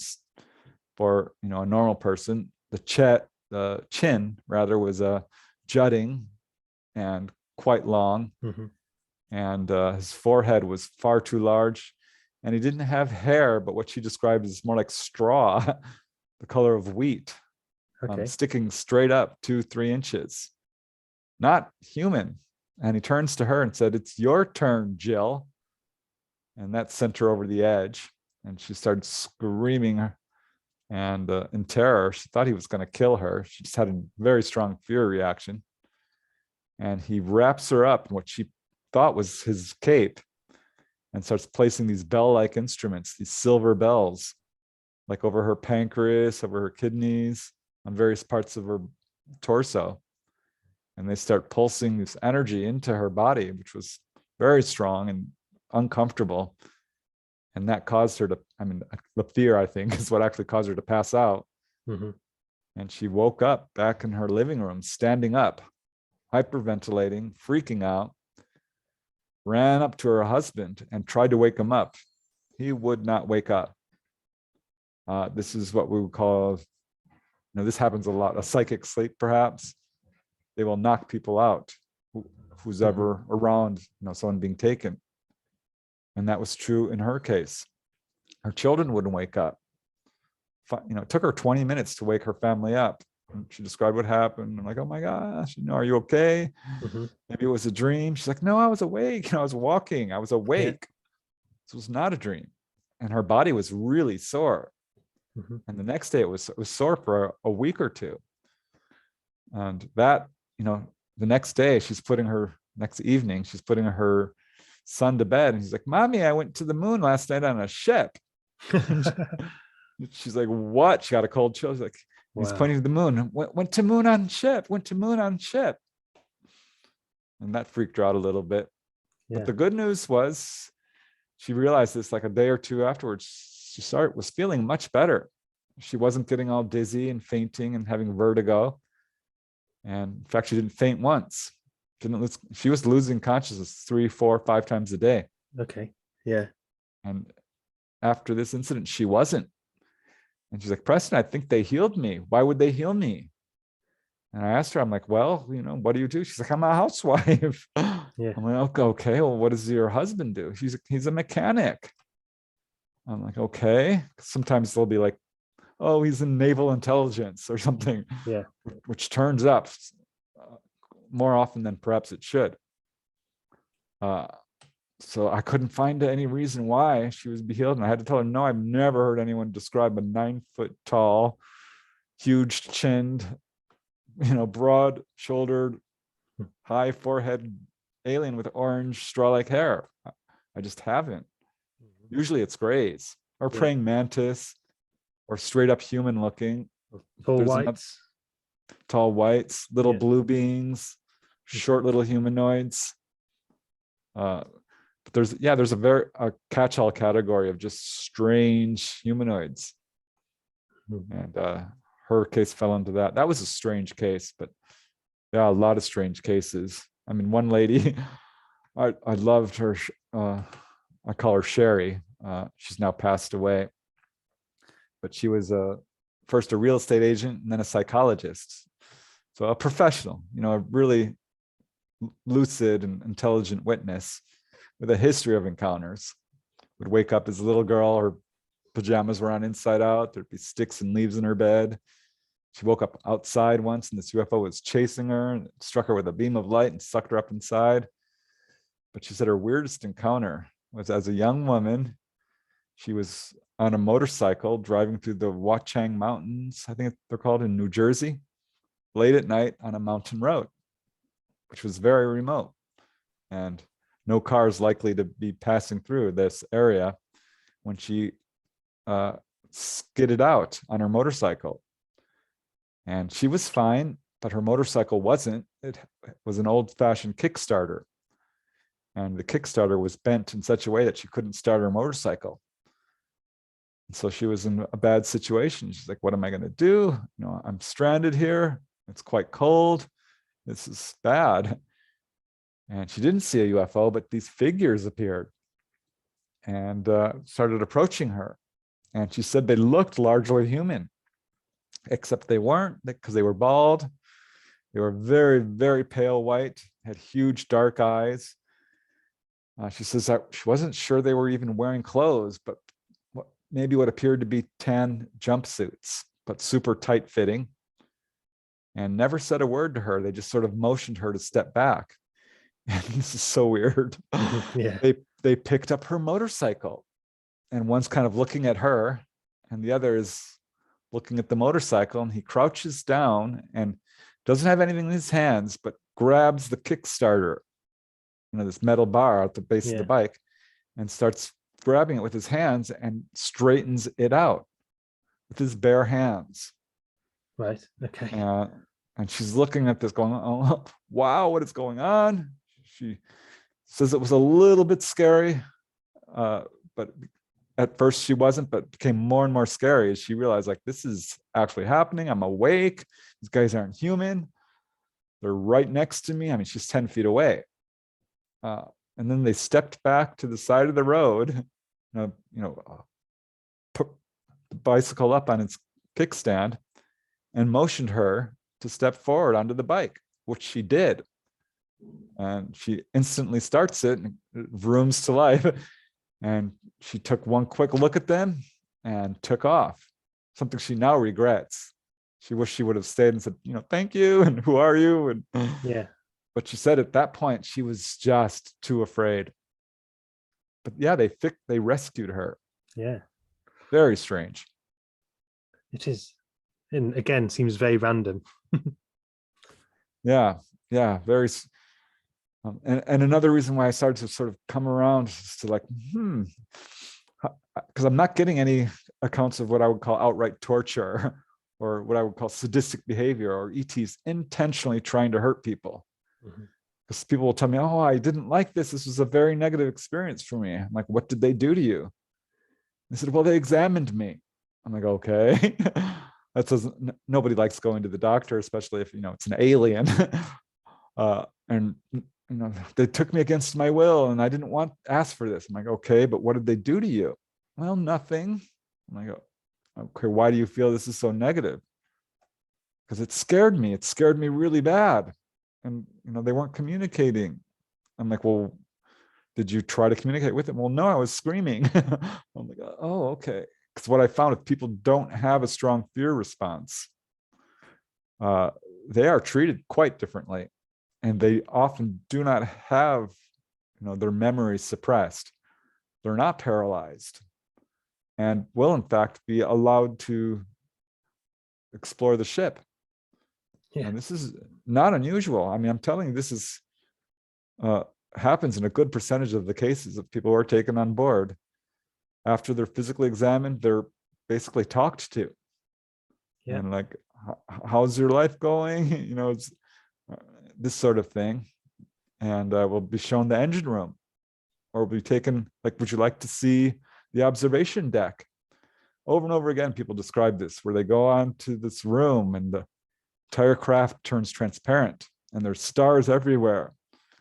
for a normal person. The chin rather was jutting and quite long, and his forehead was far too large, and he didn't have hair, but what she described as more like straw, the color of wheat, sticking straight up 2-3 inches. Not human. And he turns to her and said, "It's your turn, Jill." And that sent her over the edge, and she started screaming and in terror. She thought he was going to kill her. She just had a very strong fear reaction. And he wraps her up in what she thought was his cape and starts placing these bell-like instruments, these silver bells, like over her pancreas, over her kidneys, on various parts of her torso. And they start pulsing this energy into her body, which was very strong and uncomfortable. And that caused her to, the fear, I think, is what actually caused her to pass out. And she woke up back in her living room, standing up, hyperventilating, freaking out, ran up to her husband and tried to wake him up. He would not wake up. This is what we would call, this happens a lot, a psychic sleep, perhaps. They will knock people out, who's ever around, someone being taken. And that was true in her case. Her children wouldn't wake up. It took her 20 minutes to wake her family up. And she described what happened. I'm like, "Oh my gosh, are you okay? Maybe it was a dream." She's like, "No, I was awake. I was walking. I was awake." This was not a dream. And her body was really sore. And the next day it was sore for a week or two. And that, the next day next evening, she's putting her son to bed. And he's like, "Mommy, I went to the moon last night on a ship." She's like, "What?" She got a cold chill. She's like, he's pointing to the moon. Went to moon on ship. Went to moon on ship. And that freaked her out a little bit. But the good news was she realized this like a day or two afterwards. She was feeling much better. She wasn't getting all dizzy and fainting and having vertigo. And in fact, she didn't faint once. She was losing consciousness 3, 4, 5 times a day. Okay. Yeah. And after this incident, she wasn't. And she's like, "Preston, I think they healed me. Why would they heal me?" And I asked her, I'm like, "Well, what do you do?" She's like, "I'm a housewife." Yeah. I'm like, "Okay, well, what does your husband do?" He's a mechanic. I'm like, "Okay." Sometimes they'll be like, "Oh, he's in naval intelligence or something." Yeah. Which turns up more often than perhaps it should. So I couldn't find any reason why she was be healed. And I had to tell her, "No, I've never heard anyone describe a 9 foot tall, huge chinned, broad shouldered, high forehead alien with orange straw-like hair. I just haven't. Usually it's grays or praying mantis or straight up human looking. Tall whites, little blue beings, short little humanoids. But there's a catch-all category of just strange humanoids. And her case fell into that. That was a strange case, but yeah, a lot of strange cases. I mean, one lady, I loved her. I call her Sherry. She's now passed away, but she was first a real estate agent and then a psychologist. So a professional, a really lucid and intelligent witness with a history of encounters. Would wake up as a little girl, her pajamas were on inside out, there'd be sticks and leaves in her bed. She woke up outside once and this UFO was chasing her and struck her with a beam of light and sucked her up inside. But she said her weirdest encounter was as a young woman. She was on a motorcycle driving through the Watchung Mountains, I think they're called, in New Jersey, late at night on a mountain road, which was very remote. And no cars likely to be passing through this area when she skidded out on her motorcycle. And she was fine, but her motorcycle wasn't. It was an old-fashioned Kickstarter. And the Kickstarter was bent in such a way that she couldn't start her motorcycle. And so she was in a bad situation. She's like, what am I going to do? I'm stranded here. It's quite cold. This is bad. And she didn't see a UFO, but these figures appeared and started approaching her. And she said they looked largely human, except they weren't, because they were bald. They were very, very pale white, had huge dark eyes. She says that she wasn't sure they were even wearing clothes, but maybe what appeared to be tan jumpsuits, but super tight fitting, and never said a word to her. They just sort of motioned her to step back. And this is so weird. Yeah. They picked up her motorcycle, and one's kind of looking at her and the other is looking at the motorcycle, and he crouches down and doesn't have anything in his hands, but grabs the Kickstarter, this metal bar at the base of the bike, and starts grabbing it with his hands and straightens it out with his bare hands. Right. Okay. And she's looking at this going, oh, wow, what is going on? She says it was a little bit scary, but at first she wasn't, but it became more and more scary as she realized, like, this is actually happening. I'm awake. These guys aren't human. They're right next to me. I mean, she's 10 feet away. And then they stepped back to the side of the road, put the bicycle up on its kickstand and motioned her to step forward onto the bike, which she did. And she instantly starts it and it vrooms to life. And she took one quick look at them and took off, something she now regrets. She wished she would have stayed and said, thank you, and who are you? And yeah. But she said at that point, she was just too afraid. But yeah, they rescued her. Yeah. Very strange. It is. And again, seems very random. Yeah. Very. And another reason why I started to sort of come around is to like, because I'm not getting any accounts of what I would call outright torture or what I would call sadistic behavior or ETs intentionally trying to hurt people. Because people will tell me, oh, I didn't like this. This was a very negative experience for me. I'm like, what did they do to you? They said, well, they examined me. I'm like, okay. That says nobody likes going to the doctor, especially if, it's an alien. And, they took me against my will and I didn't ask for this. I'm like, okay, but what did they do to you? Well, nothing. I'm like, okay, why do you feel this is so negative? Because it scared me. It scared me really bad. And, they weren't communicating. I'm like, well, did you try to communicate with them? Well, no, I was screaming. I'm like, oh, okay. Because what I found, if people don't have a strong fear response, they are treated quite differently. And they often do not have, their memory suppressed. They're not paralyzed and will, in fact, be allowed to explore the ship. Yeah. And this is not unusual. I mean, I'm telling you, this is happens in a good percentage of the cases of people who are taken on board. After they're physically examined, they're basically talked to. Yeah. And like, how's your life going? It's this sort of thing. And we'll be shown the engine room. or be taken, like, would you like to see the observation deck? Over and over again, people describe this, where they go on to this room and the entire craft turns transparent and there's stars everywhere.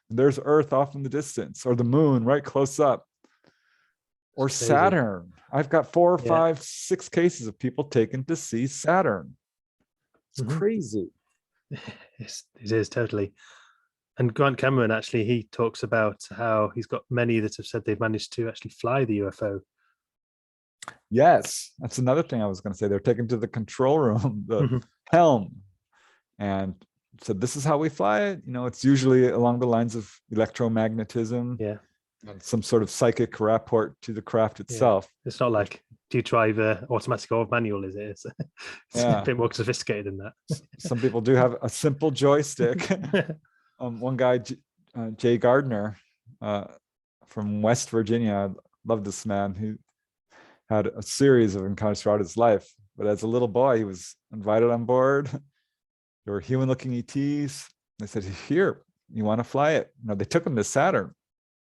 And there's Earth off in the distance, or the moon right close up, or It's crazy. Saturn. I've got 4, Yeah. 5, 6 cases of people taken to see Saturn. It's Mhm. crazy. It is totally. And Grant Cameron, actually, he talks about how he's got many that have said they've managed to actually fly the UFO. Yes, that's another thing I was going to say. They're taken to the control room, the Mhm. helm, and said, this is how we fly it. You know, it's usually along the lines of electromagnetism, Yeah. and some sort of psychic rapport to the craft itself. It's not like, do you drive automatic or manual, is it? It's Yeah. a bit more sophisticated than that. Some people do have a simple joystick. One guy, Jay Gardner, from West Virginia, I love this man. He had a series of encounters throughout his life, but as a little boy, he was invited on board. There were human-looking ETs. They said, here, you want to fly it? You know, they took him to Saturn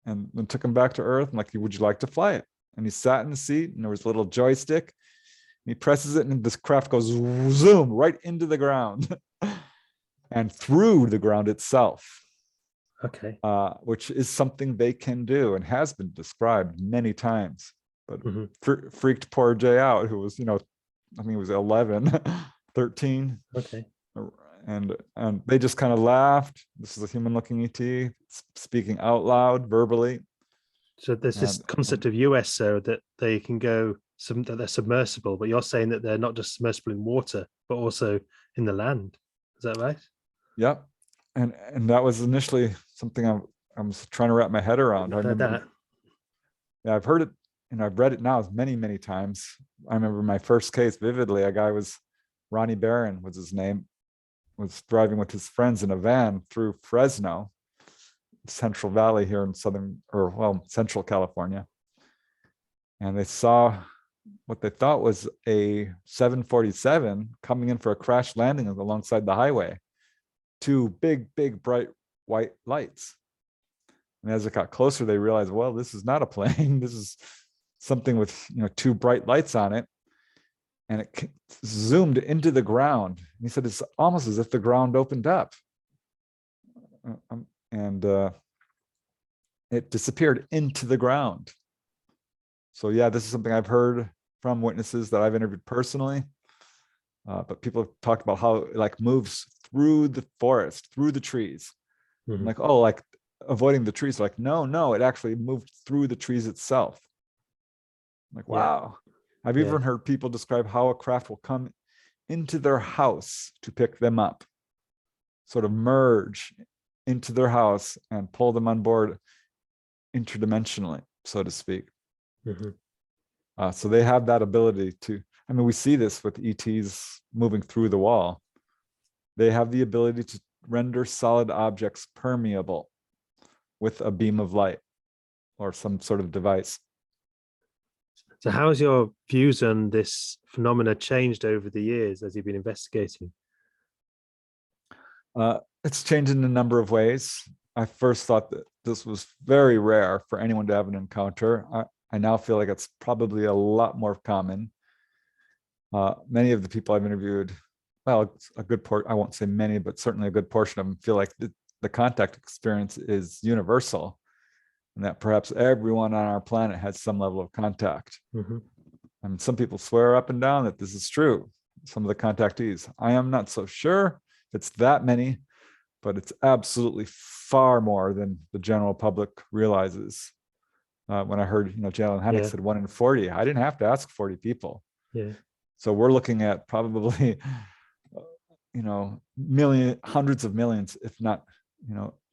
and then took him back to Earth. I'm like, would you like to fly it? And he sat in the seat, and there was a little joystick. And he presses it, and this craft goes zoom right into the ground and through the ground itself. Okay. Which is something they can do and has been described many times. But freaked poor Jay out, who was, you know, I think he was 11, 13. Okay. And they just kind of laughed. This is a human-looking ET speaking out loud, verbally. So there's this concept of USO that they can go, that they're submersible, but you're saying that they're not just submersible in water, but also in the land. Is that right? Yep. And that was initially something I was trying to wrap my head around. I remember that. Yeah, I've heard it, and I've read it now many, many times. I remember my first case vividly. A guy was, Ronnie Barron was his name, was driving with his friends in a van through Fresno, Central Valley here in Central California. And they saw what they thought was a 747 coming in for a crash landing alongside the highway. 2 big, big, bright white lights. And as it got closer, they realized, well, this is not a plane. This is something with, you know, 2 bright lights on it. And it zoomed into the ground. And he said, it's almost as if the ground opened up. And it disappeared into the ground. So yeah, this is something I've heard from witnesses that I've interviewed personally. But people have talked about how it like moves through the forest, through the trees. I'm like, oh, like avoiding the trees. Like, no, it actually moved through the trees itself. I'm like, wow. I've even heard people describe how a craft will come into their house to pick them up, sort of merge into their house and pull them on board interdimensionally, so to speak. So they have that ability to, I mean, we see this with ETs moving through the wall. They have the ability to render solid objects permeable with a beam of light or some sort of device. So how has your views on this phenomena changed over the years as you've been investigating? It's changed in a number of ways. I first thought that this was very rare for anyone to have an encounter. I now feel like it's probably a lot more common. Many of the people I've interviewed, well, a good part, I won't say many, but certainly a good portion of them feel like the contact experience is universal, and that perhaps everyone on our planet has some level of contact. And some people swear up and down that this is true. Some of the contactees, I am not so sure it's that many, but it's absolutely far more than the general public realizes. When I heard, Jalen Hennick said 1 in 40, I didn't have to ask 40 people. So we're looking at probably, hundreds of millions, if not,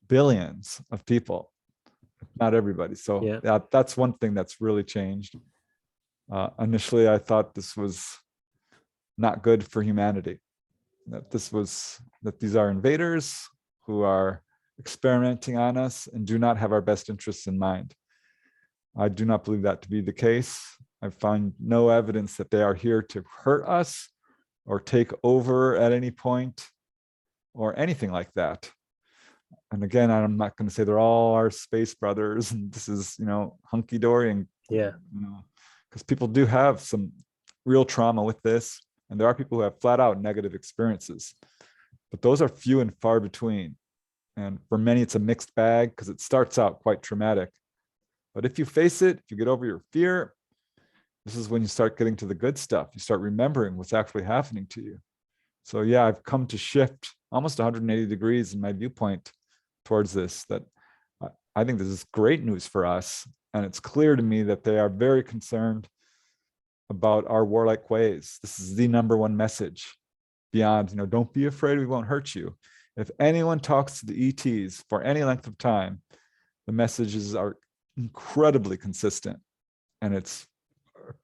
billions of people, not everybody. So that's one thing that's really changed. Initially, I thought this was not good for humanity, that these are invaders who are experimenting on us and do not have our best interests in mind. I do not believe that to be the case. I find no evidence that they are here to hurt us or take over at any point or anything like that. And again, I'm not going to say they're all our space brothers and this is, hunky dory, and Yeah. because people do have some real trauma with this, and there are people who have flat out negative experiences, but those are few and far between. And for many, it's a mixed bag because it starts out quite traumatic. But if you face it, if you get over your fear, this is when you start getting to the good stuff. You start remembering what's actually happening to you. So yeah, I've come to shift almost 180 degrees in my viewpoint towards this, that I think this is great news for us. And it's clear to me that they are very concerned about our warlike ways. This is the number one message beyond, don't be afraid, we won't hurt you. If anyone talks to the ETs for any length of time, the messages are incredibly consistent. And it's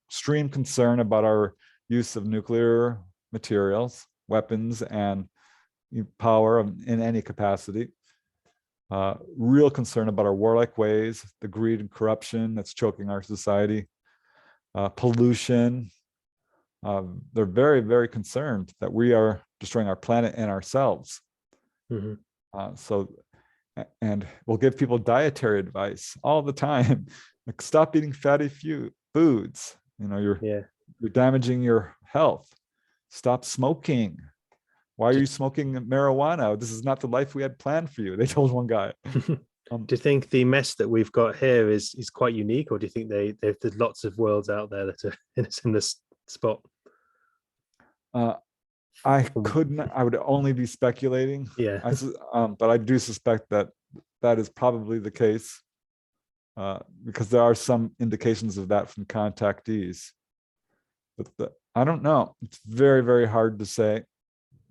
extreme concern about our use of nuclear materials, weapons, and power in any capacity. Real concern about our warlike ways, the greed and corruption that's choking our society, pollution. They're very, very concerned that we are destroying our planet and ourselves. And we'll give people dietary advice all the time. Like, stop eating fatty foods. You're damaging your health. Stop smoking. Why are you smoking marijuana? This is not the life we had planned for you, they told one guy. Do you think the mess that we've got here is quite unique, or do you think there's lots of worlds out there that are in a similar spot? I would only be speculating. Yeah. But I do suspect that is probably the case, because there are some indications of that from contactees. But I don't know. It's very, very hard to say.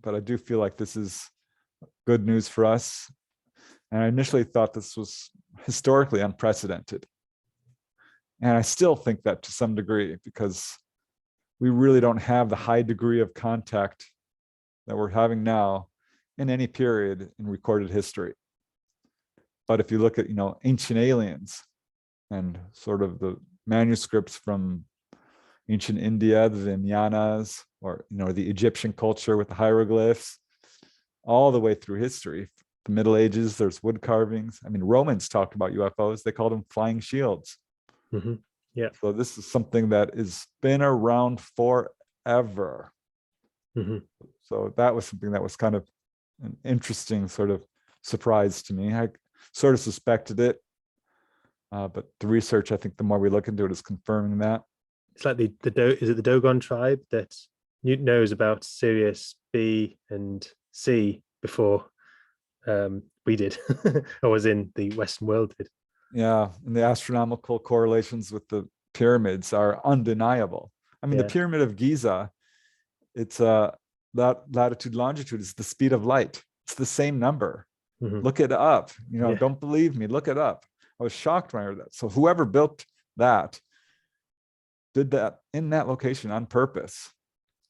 But I do feel like this is good news for us. And I initially thought this was historically unprecedented. And I still think that to some degree, because we really don't have the high degree of contact that we're having now in any period in recorded history. But if you look at, ancient aliens and sort of the manuscripts from ancient India, the Vimyanas, or, the Egyptian culture with the hieroglyphs, all the way through history, the Middle Ages, there's wood carvings. I mean, Romans talked about UFOs. They called them flying shields. Yeah. So this is something that has been around forever. So that was something that was kind of an interesting sort of surprise to me. I sort of suspected it, but the research, I think the more we look into it, is confirming that. It's like is it the Dogon tribe that knows about Sirius B and C before we did, or was in the Western world did. Yeah, and the astronomical correlations with the pyramids are undeniable. I mean, the Pyramid of Giza, it's latitude, longitude is the speed of light. It's the same number. Look it up. Don't believe me, look it up. I was shocked when I heard that. So whoever built that did that in that location on purpose.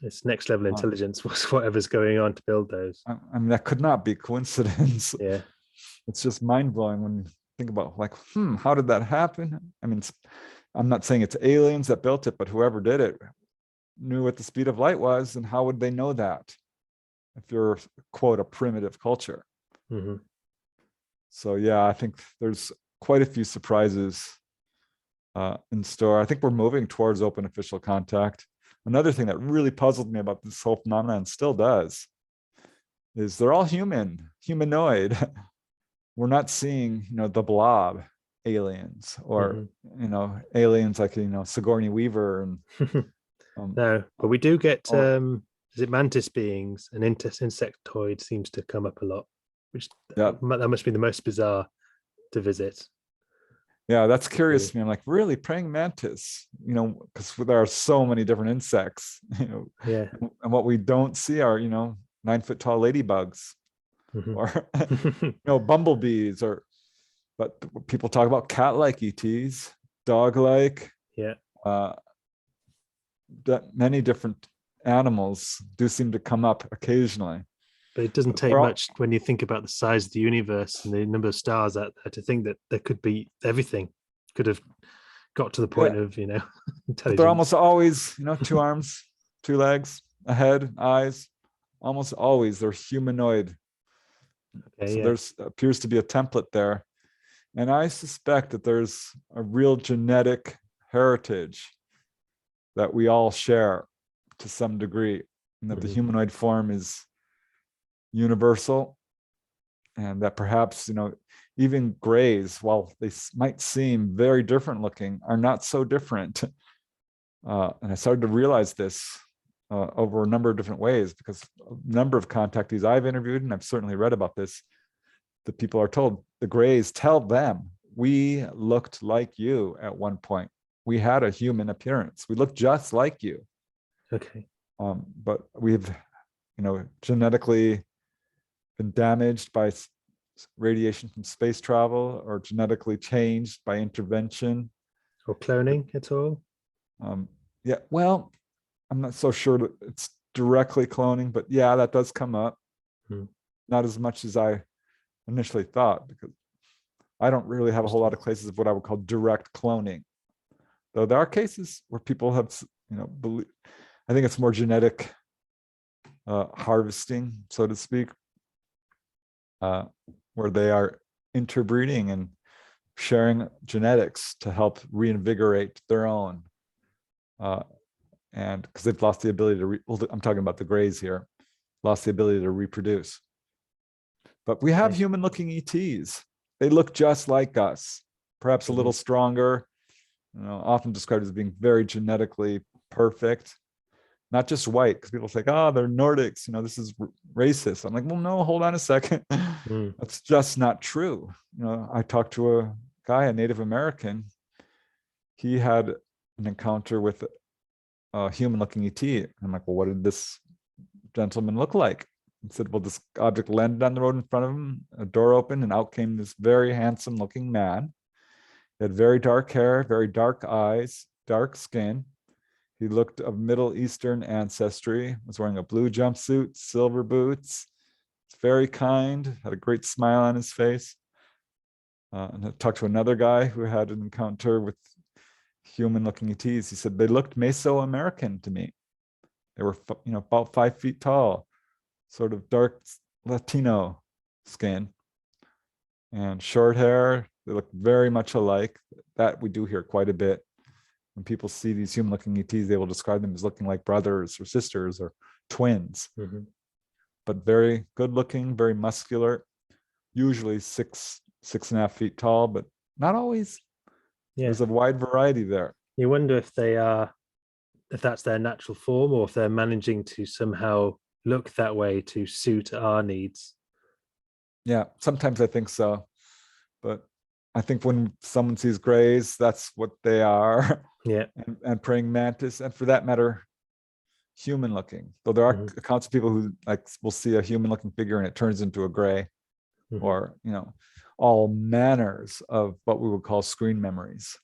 It's next level intelligence, was whatever's going on to build those. I mean, that could not be coincidence. Yeah. It's just mind-blowing when you think about, like, how did that happen? I mean, I'm not saying it's aliens that built it, but whoever did it knew what the speed of light was, and how would they know that if you're, quote, a primitive culture? So yeah, I think there's quite a few surprises in store. I think we're moving towards open official contact. Another thing that really puzzled me about this whole phenomenon, still does, is they're all humanoid. We're not seeing, the blob aliens, or aliens like Sigourney Weaver and no, but we do get is it mantis beings, and insectoid seems to come up a lot, which that must be the most bizarre to visit. Yeah, that's curious to me. I'm like, really, praying mantis? Because there are so many different insects. Yeah. And what we don't see are 9-foot tall ladybugs, or bumblebees, but people talk about cat-like ETs, dog-like. Yeah. That many different animals do seem to come up occasionally. But it doesn't take much when you think about the size of the universe and the number of stars out there to think that there could be everything could have got to the point of, intelligence. But they're almost always, 2 arms, 2 legs, a head, eyes. Almost always they're humanoid. Okay, So yeah. there's appears to be a template there. And I suspect that there's a real genetic heritage that we all share to some degree, and that the Mhm. humanoid form is universal, and that perhaps, even grays, while they might seem very different looking, are not so different. And I started to realize this over a number of different ways, because a number of contactees I've interviewed, and I've certainly read about this, the people are told, the grays tell them, we looked like you at one point. We had a human appearance. We looked just like you. Okay. But we've, genetically been damaged by radiation from space travel, or genetically changed by intervention. Or cloning at all? Yeah, well, I'm not so sure that it's directly cloning, but yeah, that does come up. Hmm. Not as much as I initially thought, because I don't really have a whole lot of cases of what I would call direct cloning. Though there are cases where people have, believe, I think it's more genetic harvesting, so to speak, where they are interbreeding and sharing genetics to help reinvigorate their own. And because they've lost the ability to, I'm talking about the grays here, lost the ability to reproduce. But we have human looking ETs. They look just like us, perhaps a little stronger, often described as being very genetically perfect, not just white, because people say, oh, they're Nordics, this is racist. I'm like, well, no, hold on a second. That's just not true. I talked to a guy, a Native American. He had an encounter with a human looking ET. I'm like, well, what did this gentleman look like? He said, well, this object landed on the road in front of him, a door opened, and out came this very handsome looking man. He had very dark hair, very dark eyes, dark skin. He looked of Middle Eastern ancestry, was wearing a blue jumpsuit, silver boots, very kind, had a great smile on his face. And I talked to another guy who had an encounter with human looking ETs. He said, they looked Mesoamerican to me. They were, about 5 feet tall, sort of dark Latino skin and short hair. They look very much alike. That we do hear quite a bit. When people see these human looking ETs, they will describe them as looking like brothers or sisters or twins. But very good looking, very muscular, usually 6.5 feet tall, but not always. Yeah. There's a wide variety there. You wonder if they are, if that's their natural form, or if they're managing to somehow look that way to suit our needs. Yeah, sometimes I think so. But I think when someone sees grays, that's what they are. Yeah. And praying mantis, and for that matter, human looking. Though there are accounts of people who will see a human looking figure and it turns into a gray, or all manners of what we would call screen memories.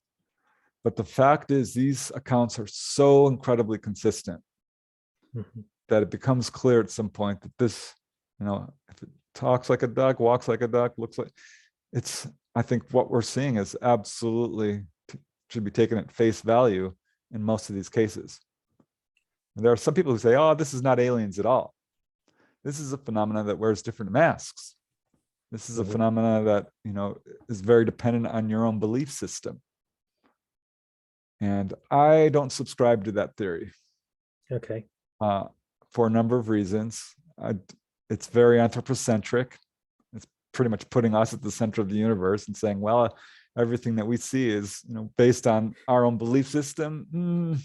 But the fact is, these accounts are so incredibly consistent that it becomes clear at some point that this, if it talks like a duck, walks like a duck, looks like it's, I think what we're seeing is absolutely should be taken at face value in most of these cases. And there are some people who say, oh, this is not aliens at all. This is a phenomenon that wears different masks. This is a phenomena that, is very dependent on your own belief system. And I don't subscribe to that theory. Okay. For a number of reasons. It's very anthropocentric. It's pretty much putting us at the center of the universe and saying, well, everything that we see is, based on our own belief system.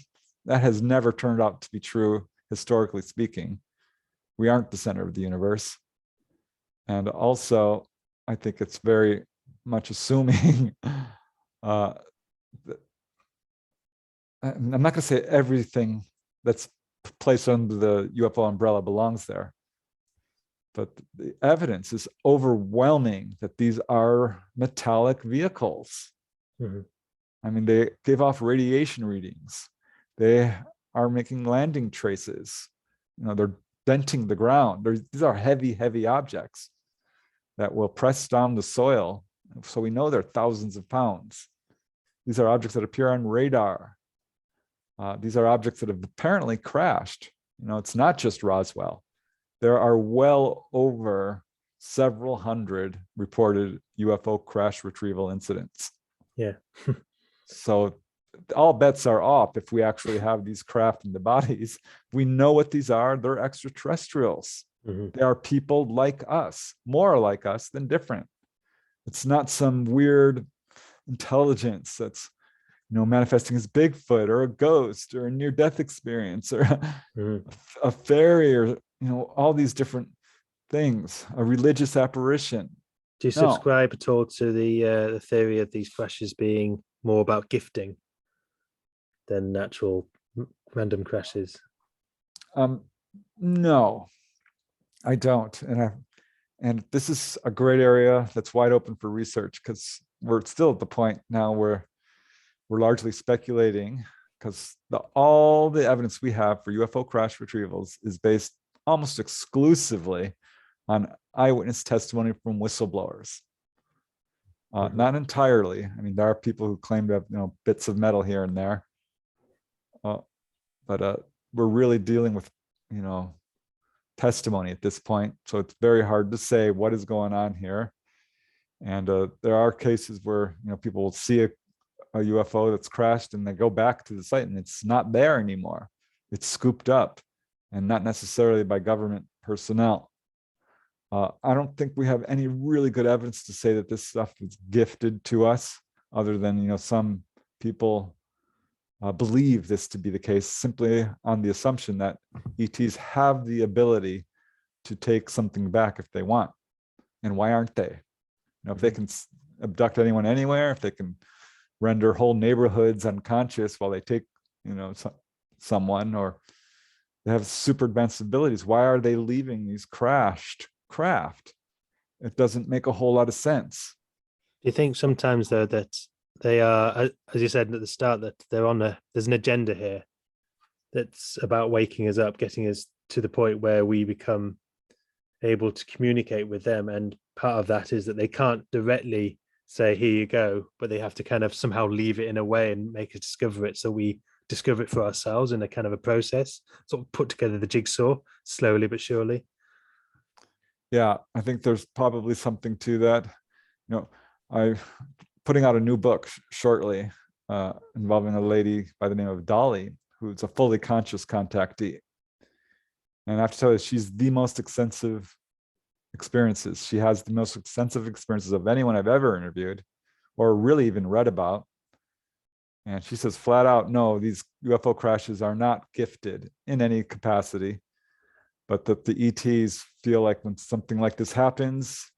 That has never turned out to be true, historically speaking. We aren't the center of the universe. And also, I think it's very much assuming that, I'm not going to say everything that's placed under the UFO umbrella belongs there, but the evidence is overwhelming that these are metallic vehicles. I mean, they give off radiation readings. They are making landing traces. They're denting the ground. These are heavy, heavy objects that will press down the soil. So we know they're thousands of pounds. These are objects that appear on radar. These are objects that have apparently crashed. It's not just Roswell. There are well over several hundred reported UFO crash retrieval incidents. Yeah. So all bets are off if we actually have these craft in the bodies. We know what these are. They're extraterrestrials. They are people like us, more like us than different. It's not some weird intelligence that's manifesting as Bigfoot or a ghost or a near-death experience or a fairy or all these different things, a religious apparition. Do you subscribe at all to the theory of these crashes being more about gifting than natural random crashes? No, I don't. And this is a great area that's wide open for research, because we're still at the point now where we're largely speculating, because all the evidence we have for UFO crash retrievals is based almost exclusively on eyewitness testimony from whistleblowers. Not entirely. I mean, there are people who claim to have bits of metal here and there, but we're really dealing with testimony at this point, so it's very hard to say what is going on here. And there are cases where people will see a UFO that's crashed and they go back to the site and it's not there anymore. It's scooped up, and not necessarily by government personnel. I don't think we have any really good evidence to say that this stuff is gifted to us, other than some people believe this to be the case simply on the assumption that ETs have the ability to take something back if they want. And why aren't they? If they can abduct anyone anywhere, if they can render whole neighborhoods unconscious while they take someone, or they have super advanced abilities, why are they leaving these crashed craft? It doesn't make a whole lot of sense. Do you think sometimes, though, that they are, as you said at the start, that there's an agenda here that's about waking us up, getting us to the point where we become able to communicate with them, and part of that is that they can't directly say, here you go, but they have to kind of somehow leave it in a way and make us discover it, so we discover it for ourselves in a kind of a process, sort of put together the jigsaw slowly but surely. Yeah, I think there's probably something to that. I'm putting out a new book shortly involving a lady by the name of Dolly, who's a fully conscious contactee. And I have to tell you, she's the most extensive experiences. She has the most extensive experiences of anyone I've ever interviewed or really even read about. And she says flat out, no, these UFO crashes are not gifted in any capacity, but that the ETs feel like when something like this happens,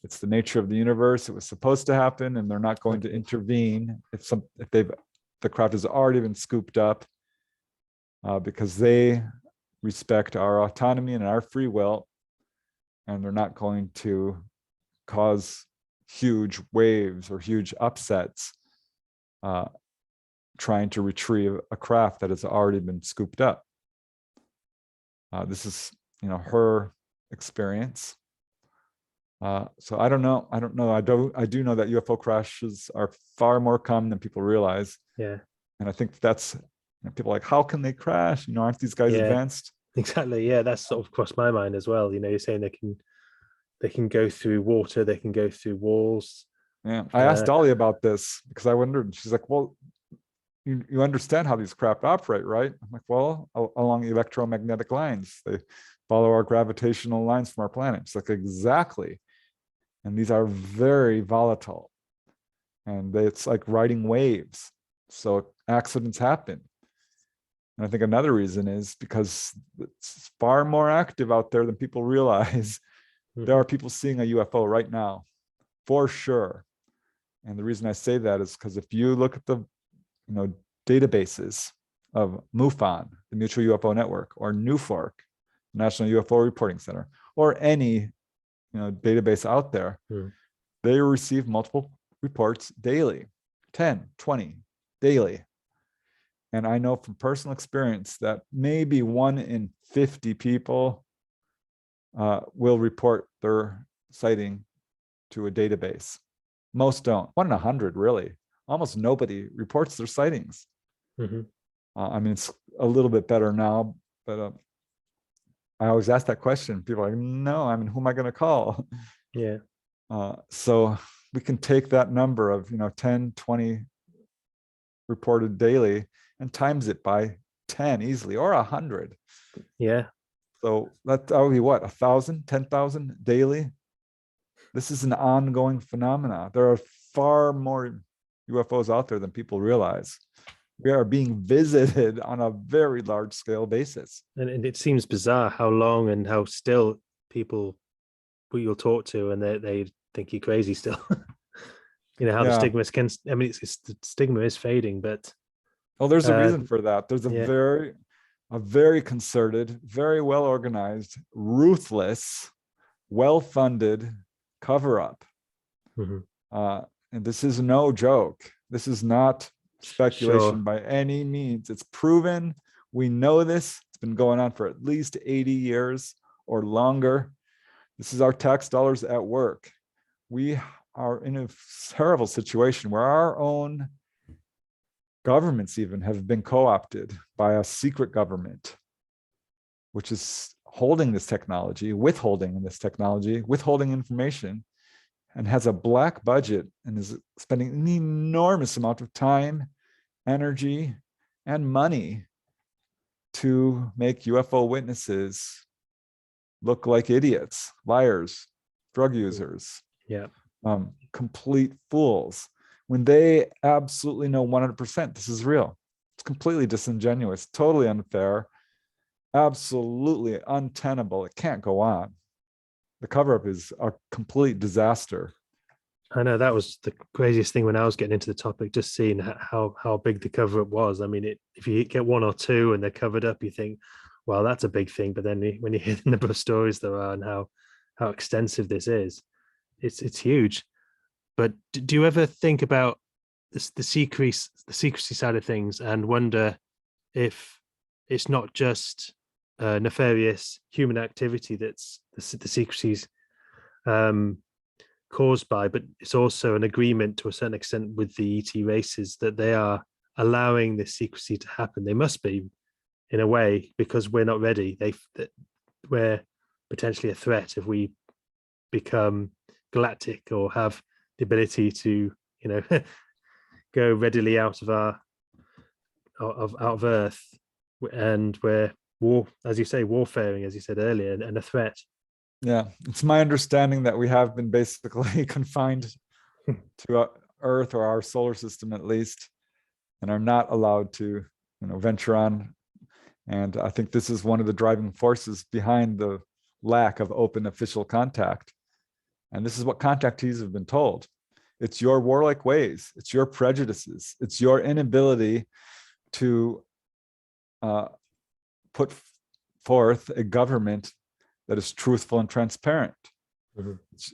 it's the nature of the universe. It was supposed to happen, and they're not going to intervene if the craft has already been scooped up, because they respect our autonomy and our free will, and they're not going to cause huge waves or huge upsets trying to retrieve a craft that has already been scooped up. This is her experience. So I don't know. I do know that UFO crashes are far more common than people realize. Yeah. And I think that's, people are like, how can they crash? Aren't these guys advanced? Exactly. Yeah, that's sort of crossed my mind as well. You're saying they can go through water, they can go through walls. Yeah. I asked Dolly about this because I wondered. She's like, well, you understand how these craft operate, right? I'm like, well, along electromagnetic lines. They follow our gravitational lines from our planet. It's like, exactly. And these are very volatile. And it's like riding waves. So accidents happen. And I think another reason is because it's far more active out there than people realize. There are people seeing a UFO right now, for sure. And the reason I say that is because if you look at the databases of MUFON, the Mutual UFO Network, or NUFORC, National UFO Reporting Center, or any database out there, they receive multiple reports daily, 10, 20 daily. And I know from personal experience that maybe 1 in 50 people will report their sighting to a database. Most don't. 1 in 100, really. Almost nobody reports their sightings. I mean, it's a little bit better now, but I always ask that question. People are like, no, I mean, who am I going to call? Yeah. So we can take that number of, 10, 20 reported daily and times it by 10 easily, or 100. Yeah. So that would be what, 1,000, 10,000 daily? This is an ongoing phenomena. There are far more UFOs out there than people realize. We are being visited on a very large scale basis. And it seems bizarre how long and how still people who you'll talk to, and they think you're crazy still. How the Yeah. stigma can, I mean, the stigma is fading, but Well, there's a reason for that. There's yeah. a very concerted, very well organized, ruthless, well-funded cover-up. And this is no joke. This is not speculation by any means. It's proven. We know this. It's been going on for at least 80 years or longer. This is our tax dollars at work. We are in a terrible situation where our own governments even have been co-opted by a secret government, which is holding this technology, withholding information, and has a black budget and is spending an enormous amount of time, energy, and money to make UFO witnesses look like idiots, liars, drug users, complete fools, when they absolutely know 100% this is real. It's completely disingenuous, totally unfair, absolutely untenable. It can't go on. The cover-up is a complete disaster. I know that was the craziest thing when I was getting into the topic, just seeing how big the cover-up was. I mean, if you get one or two and they're covered up, you think, well, that's a big thing. But then when you hear the number of stories there are and how extensive this is, it's huge. But do you ever think about the secrecy side of things and wonder if it's not just nefarious human activity that's the secrecies caused by, but it's also an agreement to a certain extent with the ET races that they are allowing this secrecy to happen? They must be, in a way, because we're not ready. We're potentially a threat if we become galactic or have the ability to, go readily out of Earth, and we're as you say, warfaring, as you said earlier, and a threat. Yeah, it's my understanding that we have been basically confined to Earth, or our solar system at least, and are not allowed to, venture on. And I think this is one of the driving forces behind the lack of open official contact. And this is what contactees have been told. It's your warlike ways, it's your prejudices, it's your inability to put forth a government that is truthful and transparent.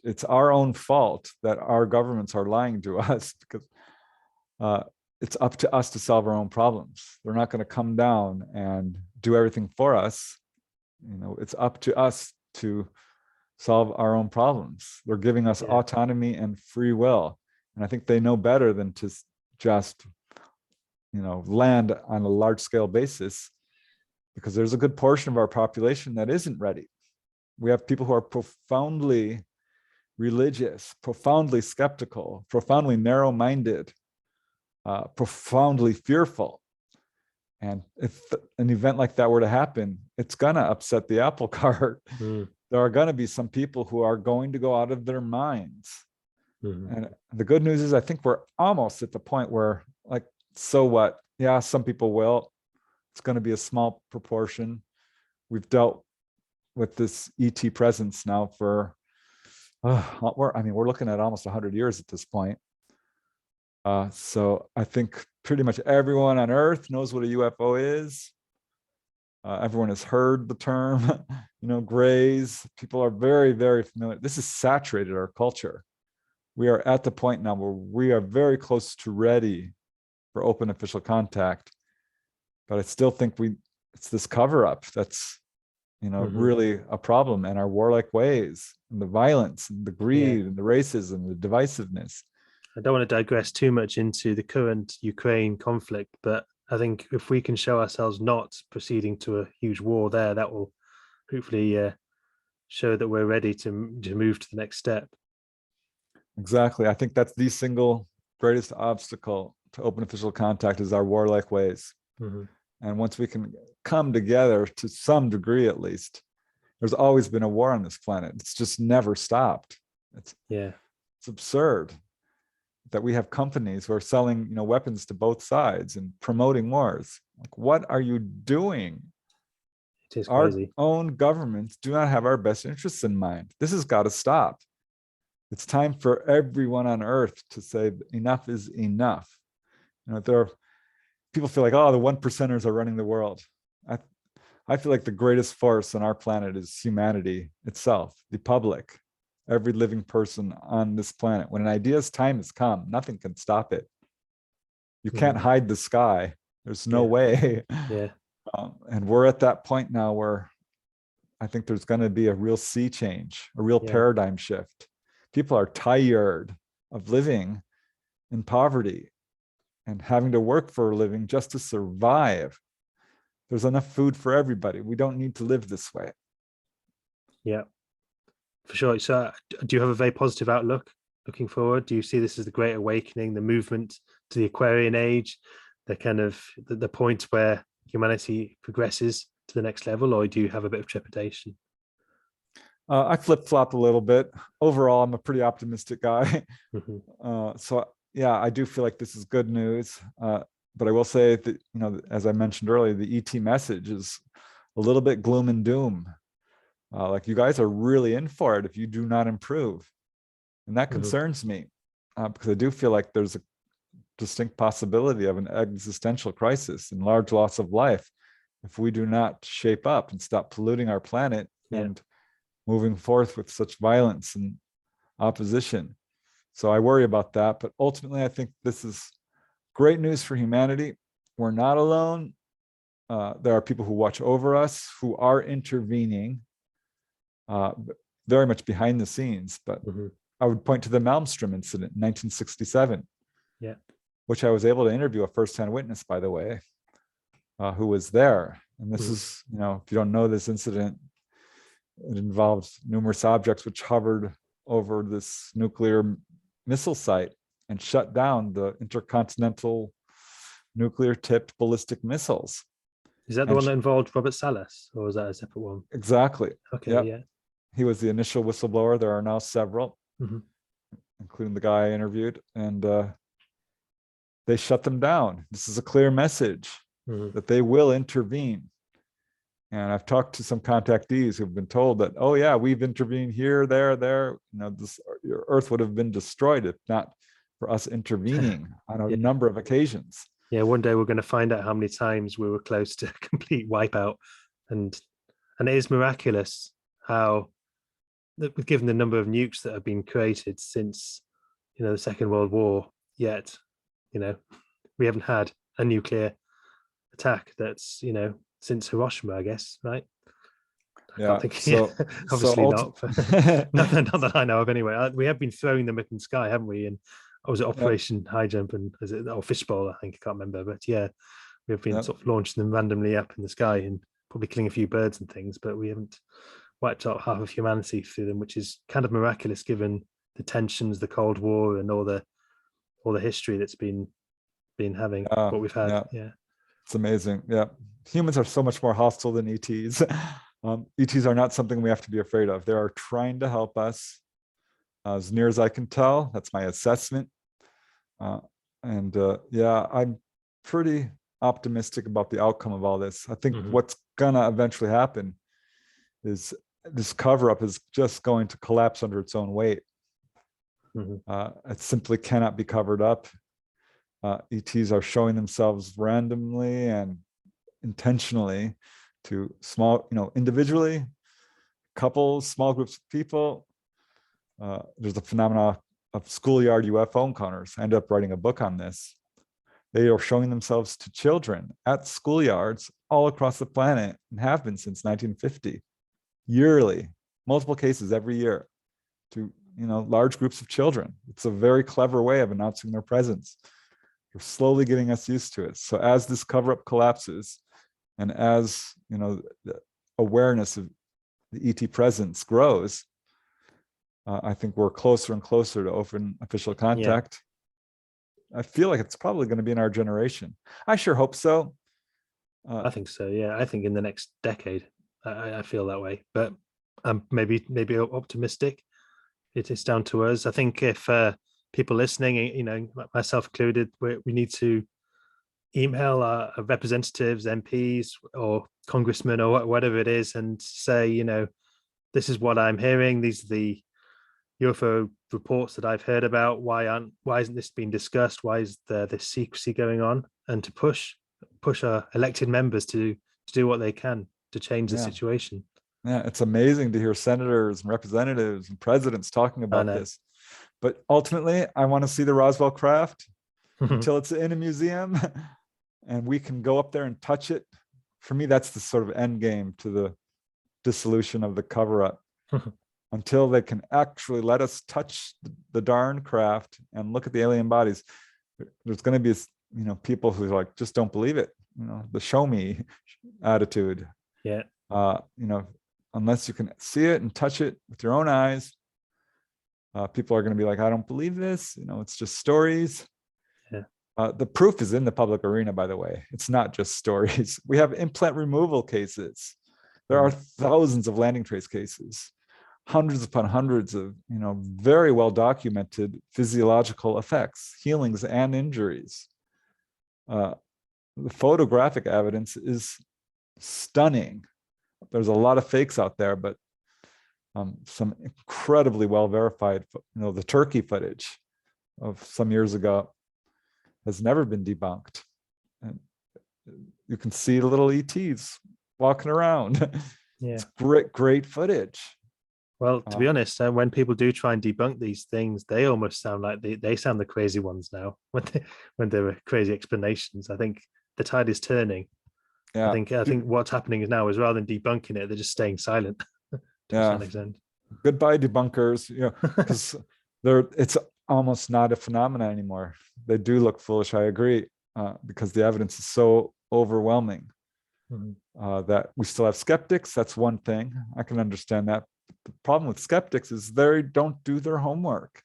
It's our own fault that our governments are lying to us, because it's up to us to solve our own problems. They're not going to come down and do everything for us. It's up to us to solve our own problems. They're giving us autonomy and free will. And I think they know better than to just, land on a large scale basis, because there's a good portion of our population that isn't ready. We have people who are profoundly religious, profoundly skeptical, profoundly narrow-minded, profoundly fearful. And if an event like that were to happen, it's gonna upset the apple cart. There are gonna be some people who are going to go out of their minds. And the good news is, I think we're almost at the point where, like, so what? Yeah, some people will. It's going to be a small proportion. We've dealt with this ET presence now for, we're looking at almost 100 years at this point. So I think pretty much everyone on Earth knows what a UFO is. Everyone has heard the term, grays. People are very, very familiar. This has saturated our culture. We are at the point now where we are very close to ready for open official contact. But I still think it's this cover-up that's, really a problem, and our warlike ways, and the violence, and the greed, and the racism, the divisiveness. I don't want to digress too much into the current Ukraine conflict, but I think if we can show ourselves not proceeding to a huge war there, that will hopefully show that we're ready to move to the next step. Exactly. I think that's the single greatest obstacle to open official contact is our warlike ways. Mm-hmm. And once we can come together to some degree, at least, there's always been a war on this planet. It's just never stopped. It's absurd that we have companies who are selling, weapons to both sides and promoting wars. Like, what are you doing? It is our crazy. own governments do not have our best interests in mind. This has got to stop. It's time for everyone on earth to say enough is enough. People feel like, oh, the 1%ers are running the world. I feel like the greatest force on our planet is humanity itself, the public, every living person on this planet. When an idea's time has come, nothing can stop it. You can't hide the sky. There's no way. Yeah. And we're at that point now where I think there's going to be a real sea change, a real paradigm shift. People are tired of living in poverty and having to work for a living just to survive. There's enough food for everybody. We don't need to live this way. Yeah, for sure. So do you have a very positive outlook looking forward? Do you see this as the Great Awakening, the movement to the Aquarian Age, the kind of the point where humanity progresses to the next level, or do you have a bit of trepidation? I flip-flop a little bit. Overall, I'm a pretty optimistic guy. So yeah, I do feel like this is good news. But I will say that, as I mentioned earlier, the ET message is a little bit gloom and doom. Like, you guys are really in for it if you do not improve. And that concerns me because I do feel like there's a distinct possibility of an existential crisis and large loss of life if we do not shape up and stop polluting our planet and moving forth with such violence and opposition. So I worry about that. But ultimately, I think this is great news for humanity. We're not alone. There are people who watch over us, who are intervening very much behind the scenes. But I would point to the Malmstrom incident in 1967, which I was able to interview a firsthand witness, by the way, who was there. And this is, if you don't know this incident, it involves numerous objects which hovered over this nuclear missile site and shut down the intercontinental nuclear-tipped ballistic missiles. Is that the one that involved Robert Salas, or was that a separate one? Exactly. Okay, yeah. He was the initial whistleblower. There are now several, including the guy I interviewed, and they shut them down. This is a clear message that they will intervene. And I've talked to some contactees who've been told that, oh yeah, we've intervened here, there. Your Earth would have been destroyed if not for us intervening on a number of occasions. Yeah, one day we're going to find out how many times we were close to complete wipeout, and it is miraculous how, given the number of nukes that have been created since the Second World War, yet we haven't had a nuclear attack that's since Hiroshima, I guess, right? I can't think. So, obviously not. Not that I know of anyway. We have been throwing them up in the sky, haven't we? And was it Operation High Jump and is it Fishbowl? I think, I can't remember, but yeah, we've been sort of launching them randomly up in the sky and probably killing a few birds and things, but we haven't wiped out half of humanity through them, which is kind of miraculous given the tensions, the Cold War, and all the history that's been having what we've had. It's amazing. Humans are so much more hostile than ETs. ETs are not something we have to be afraid of. They are trying to help us, as near as I can tell. That's my assessment. I'm pretty optimistic about the outcome of all this. I think what's gonna eventually happen is this cover-up is just going to collapse under its own weight. It simply cannot be covered up. ETs are showing themselves randomly and intentionally to small, individually, couples, small groups of people. There's a phenomenon of schoolyard UFO encounters. I ended up writing a book on this. They are showing themselves to children at schoolyards all across the planet and have been since 1950, yearly, multiple cases every year to large groups of children. It's a very clever way of announcing their presence. They're slowly getting us used to it. So as this cover-up collapses, and as the awareness of the ET presence grows, I think we're closer and closer to open official contact. I feel like it's probably going to be in our generation. I sure hope so. I think so. Yeah, I think in the next decade, I feel that way. But I'm maybe optimistic. It is down to us. I think if people listening, you know, myself included, we need to email our representatives, MPs, or congressmen, or whatever it is, and say, you know, this is what I'm hearing. These are the UFO reports that I've heard about. Why isn't this being discussed? Why is this secrecy going on? And to push our elected members to do what they can to change the situation. Yeah, it's amazing to hear senators and representatives and presidents talking about this. But ultimately, I want to see the Roswell craft until it's in a museum and we can go up there and touch it. For me, that's the sort of end game to the dissolution of the cover-up. Until they can actually let us touch the darn craft and look at the alien bodies, there's going to be, you know, people who like just don't believe it. You know, the show me attitude. Yeah. You know, unless you can see it and touch it with your own eyes, people are going to be like, I don't believe this. You know, it's just stories. Yeah. The proof is in the public arena, by the way. It's not just stories. We have implant removal cases. There are thousands of landing trace cases, hundreds upon hundreds of, you know, very well documented physiological effects, healings and injuries. The photographic evidence is stunning. There's a lot of fakes out there, but some incredibly well verified, you know, the turkey footage of some years ago has never been debunked. And you can see the little ETs walking around. Yeah. It's great footage. Well, to be honest, when people do try and debunk these things, they almost sound like they sound the crazy ones now. When there were crazy explanations, I think the tide is turning. Yeah. I think what's happening now is rather than debunking it, they're just staying silent to some extent. Goodbye, debunkers. You know, because it's almost not a phenomenon anymore. They do look foolish. I agree, because the evidence is so overwhelming. That we still have skeptics. That's one thing. I can understand that. The problem with skeptics is they don't do their homework.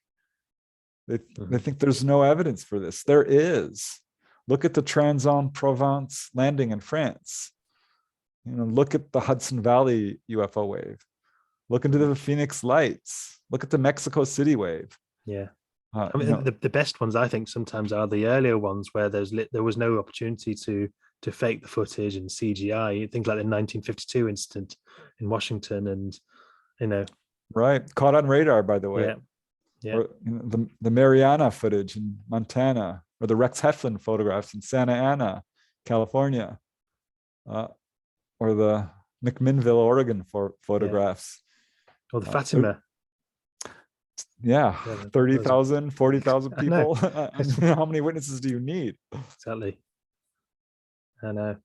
They think there's no evidence for this. There is. Look at the Provence landing in France. You know, look at the Hudson Valley UFO wave. Look into the Phoenix Lights. Look at the Mexico City wave. Yeah. I mean, you know, the best ones I think sometimes are the earlier ones where there was no opportunity to fake the footage and CGI. Things like the 1952 incident in Washington, and you know, right, caught on radar, by the way. Yeah. Or, you know, the Mariana footage in Montana, or the Rex Heflin photographs in Santa Ana, California, or the McMinnville, Oregon photographs. Or the Fatima. 30,000, 40,000 people. How many witnesses do you need? Exactly. I know.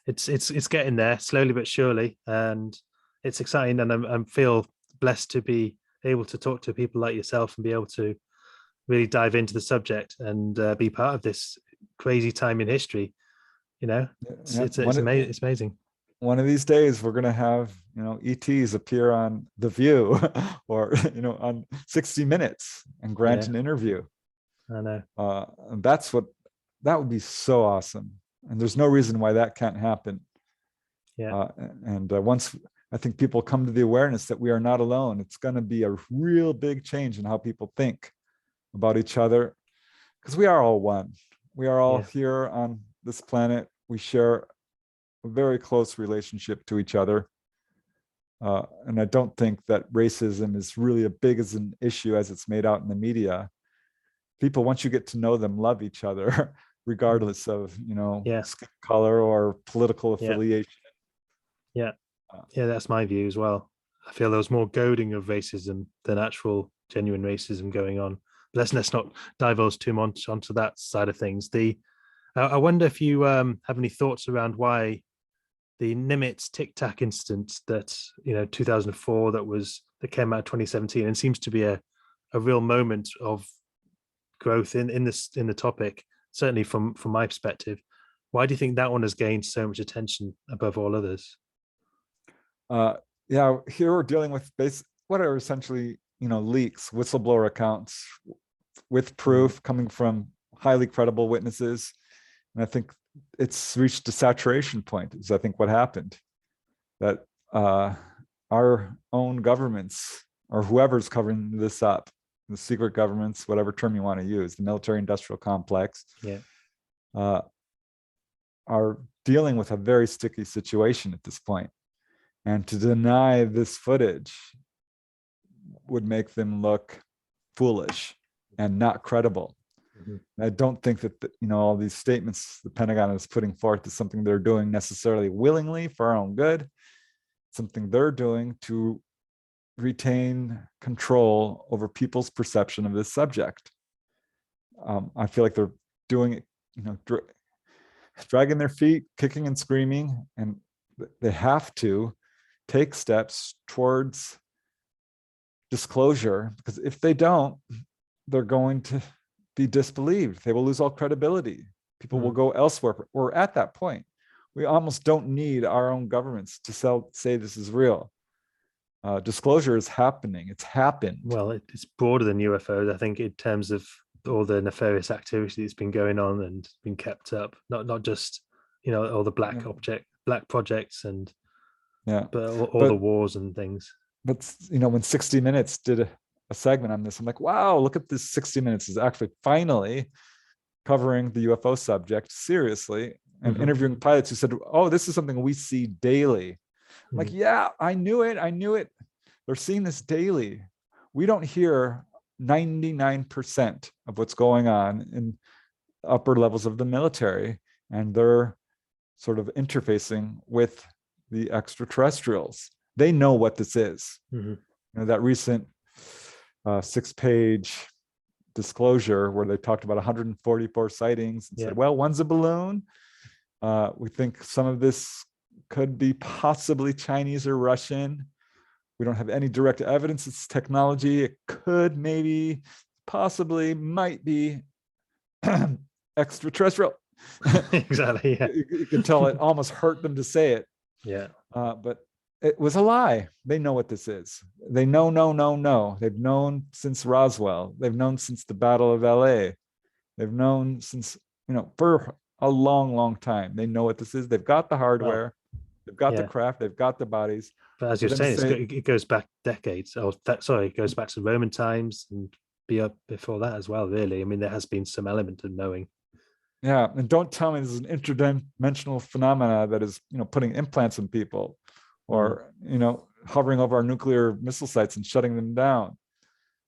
It's getting there slowly but surely, and it's exciting, and I feel blessed to be able to talk to people like yourself and be able to really dive into the subject and be part of this crazy time in history. You know, it's amazing. One of these days we're going to have, you know, ETs appear on The View or, you know, on 60 Minutes and grant an interview. I know. And that would be so awesome. And there's no reason why that can't happen. Yeah. Once I think people come to the awareness that we are not alone, it's going to be a real big change in how people think about each other, because we are all one. We are all here on this planet. We share a very close relationship to each other. And I don't think that racism is really as big as an issue as it's made out in the media. People, once you get to know them, love each other, regardless of, you know, skin color or political affiliation. Yeah, that's my view as well. I feel there was more goading of racism than actual genuine racism going on. But let's not divulge too much onto that side of things. I wonder if you have any thoughts around why the Nimitz Tic Tac incident that, you know, 2004 that came out 2017 and seems to be a real moment of growth in the topic, certainly from my perspective. Why do you think that one has gained so much attention above all others? yeah, here we're dealing with what are essentially, leaks, whistleblower accounts with proof coming from highly credible witnesses. And I think it's reached a saturation point, is I think what happened, that our own governments, or whoever's covering this up, the secret governments, whatever term you want to use, the military industrial complex, are dealing with a very sticky situation at this point. And to deny this footage would make them look foolish and not credible. I don't think that all these statements the Pentagon is putting forth is something they're doing necessarily willingly for our own good. Something they're doing to retain control over people's perception of this subject. I feel like they're doing it, dragging their feet, kicking and screaming, and they have to take steps towards disclosure, because if they don't, they're going to be disbelieved. They will lose all credibility. People will go elsewhere. We're at that point. We almost don't need our own governments to say this is real. Disclosure is happening. It's happened. Well, it's broader than UFOs, I think, in terms of all the nefarious activity that's been going on and been kept up. Not just all the black projects and but all the wars and things. But when 60 Minutes did a segment on this, I'm like, wow, look at this. 60 Minutes is actually finally covering the UFO subject seriously and interviewing pilots who said, oh, this is something we see daily. I'm like, yeah, I knew it. They're seeing this daily. We don't hear 99% of what's going on in upper levels of the military, and they're sort of interfacing with the extraterrestrials. They know what this is. That recent 6-page disclosure where they talked about 144 sightings and said, well, one's a balloon. We think some of this could be possibly Chinese or Russian. We don't have any direct evidence it's technology. It could, maybe, possibly, might be extraterrestrial. Exactly. Yeah. You can tell it almost hurt them to say it. Yeah. But it was a lie. They know what this is. They know. They've known since Roswell. They've known since the Battle of LA. They've known since, for a long, long time. They know what this is. They've got the hardware. They've got the craft. They've got the bodies. But as you're saying, it goes back decades. It goes back to Roman times and before that as well, really. I mean, there has been some element of knowing. Yeah, and don't tell me this is an interdimensional phenomena that is, putting implants in people or, hovering over our nuclear missile sites and shutting them down.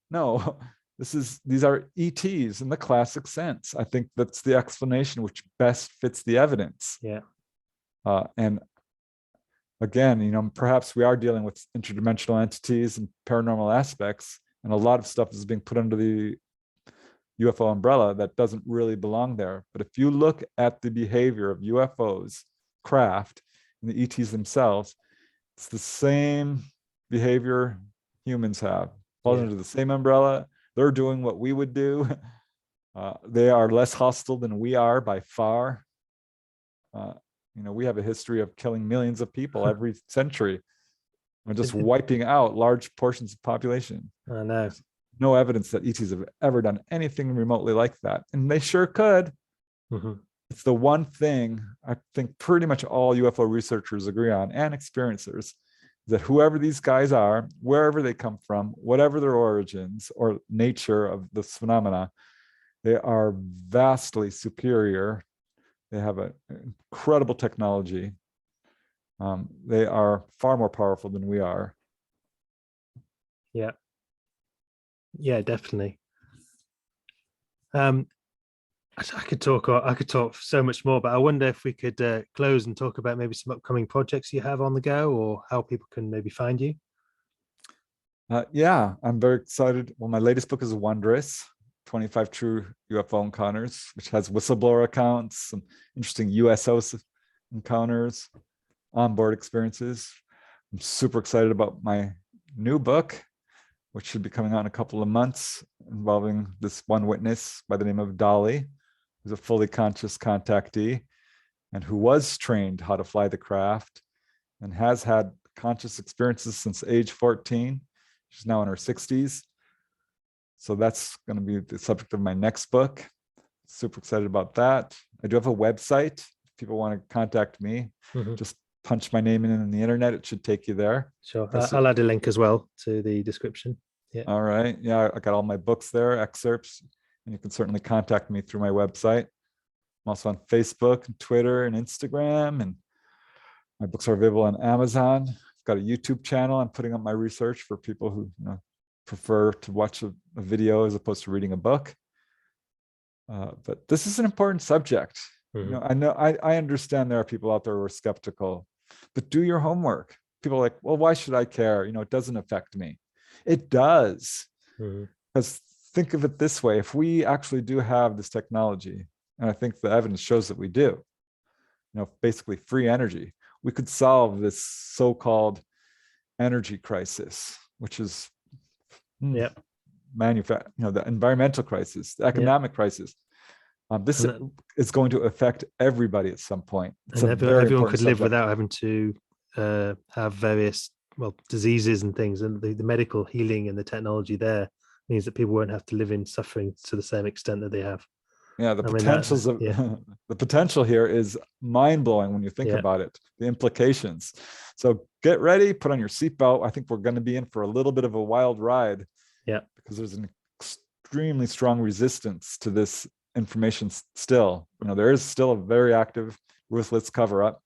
No, these are ETs in the classic sense. I think that's the explanation which best fits the evidence. Yeah. And again, perhaps we are dealing with interdimensional entities and paranormal aspects, and a lot of stuff is being put under the UFO umbrella that doesn't really belong there. But if you look at the behavior of UFOs, craft, and the ETs themselves, it's the same behavior humans have. Falls under the same umbrella. They're doing what we would do. They are less hostile than we are by far. We have a history of killing millions of people every century. We're just wiping out large portions of population. I know. No evidence that ETs have ever done anything remotely like that. And they sure could. It's the one thing I think pretty much all UFO researchers agree on, and experiencers, that whoever these guys are, wherever they come from, whatever their origins or nature of this phenomena, they are vastly superior. They have an incredible technology. They are far more powerful than we are. Yeah. Yeah, definitely. I could talk so much more, but I wonder if we could close and talk about maybe some upcoming projects you have on the go, or how people can maybe find you. Yeah, I'm very excited. Well, my latest book is Wondrous, 25 True UFO Encounters, which has whistleblower accounts, some interesting USO encounters, onboard experiences. I'm super excited about my new book, which should be coming out in a couple of months, involving this one witness by the name of Dolly, who's a fully conscious contactee and who was trained how to fly the craft and has had conscious experiences since age 14. She's now in her 60s. So that's going to be the subject of my next book. Super excited about that. I do have a website. If people want to contact me, just punch my name in the internet. It should take you there. Sure. I'll add a link as well to the description. Yeah. All right. Yeah, I got all my books there, excerpts, and you can certainly contact me through my website. I'm also on Facebook and Twitter and Instagram, and my books are available on Amazon. I've got a YouTube channel. I'm putting up my research for people who prefer to watch a video as opposed to reading a book. But this is an important subject. I understand there are people out there who are skeptical, but do your homework. People are like, well, why should I care? It doesn't affect me. It does. Because think of it this way. If we actually do have this technology, and I think the evidence shows that we do, basically free energy, we could solve this so-called energy crisis, which is the environmental crisis, the economic crisis. This is going to affect everybody at some point. And everyone could live without having to have various diseases and things, and the medical healing and the technology there means that people won't have to live in suffering to the same extent that they have. Yeah, the potential here is mind-blowing when you think about it, the implications. So get ready, put on your seatbelt. I think we're going to be in for a little bit of a wild ride. Yeah, because there's an extremely strong resistance to this information still. There is still a very active, ruthless cover-up,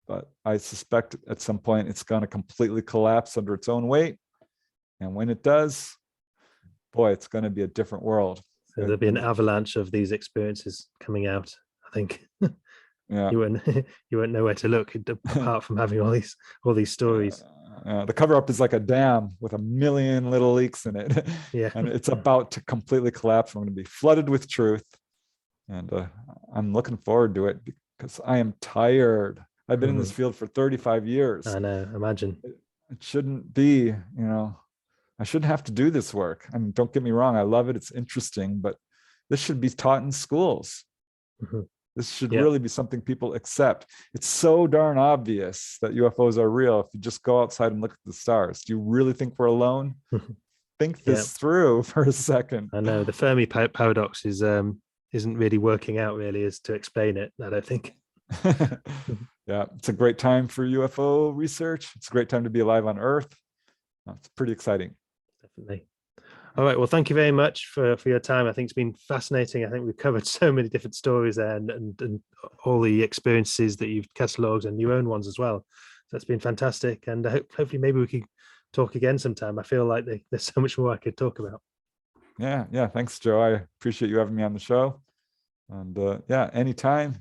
but I suspect at some point it's going to completely collapse under its own weight. And when it does, boy, it's going to be a different world. So there'll be an avalanche of these experiences coming out, I think. Yeah, you won't know where to look apart from having all these stories. The cover-up is like a dam with a million little leaks in it. Yeah, and it's about to completely collapse. I'm going to be flooded with truth, and I'm looking forward to it because I am tired. I've been in this field for 35 years. I know. Imagine. It shouldn't be. I shouldn't have to do this work. I mean, don't get me wrong. I love it. It's interesting, but this should be taught in schools. This should really be something people accept. It's so darn obvious that UFOs are real. If you just go outside and look at the stars, do you really think we're alone? Think this through for a second. I know the Fermi paradox isn't really working out really as to explain it. I don't think. Yeah, it's a great time for UFO research. It's a great time to be alive on Earth. It's pretty exciting. Definitely. All right. Well, thank you very much for your time. I think it's been fascinating. I think we've covered so many different stories there and all the experiences that you've catalogued and your own ones as well. So that's been fantastic. And hopefully maybe we can talk again sometime. I feel like there's so much more I could talk about. Yeah. Thanks, Joe. I appreciate you having me on the show. And anytime.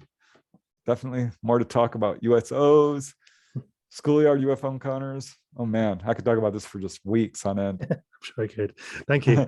Definitely more to talk about. USOs, schoolyard UFO encounters. Oh man, I could talk about this for just weeks on end. I'm sure I could. Thank you.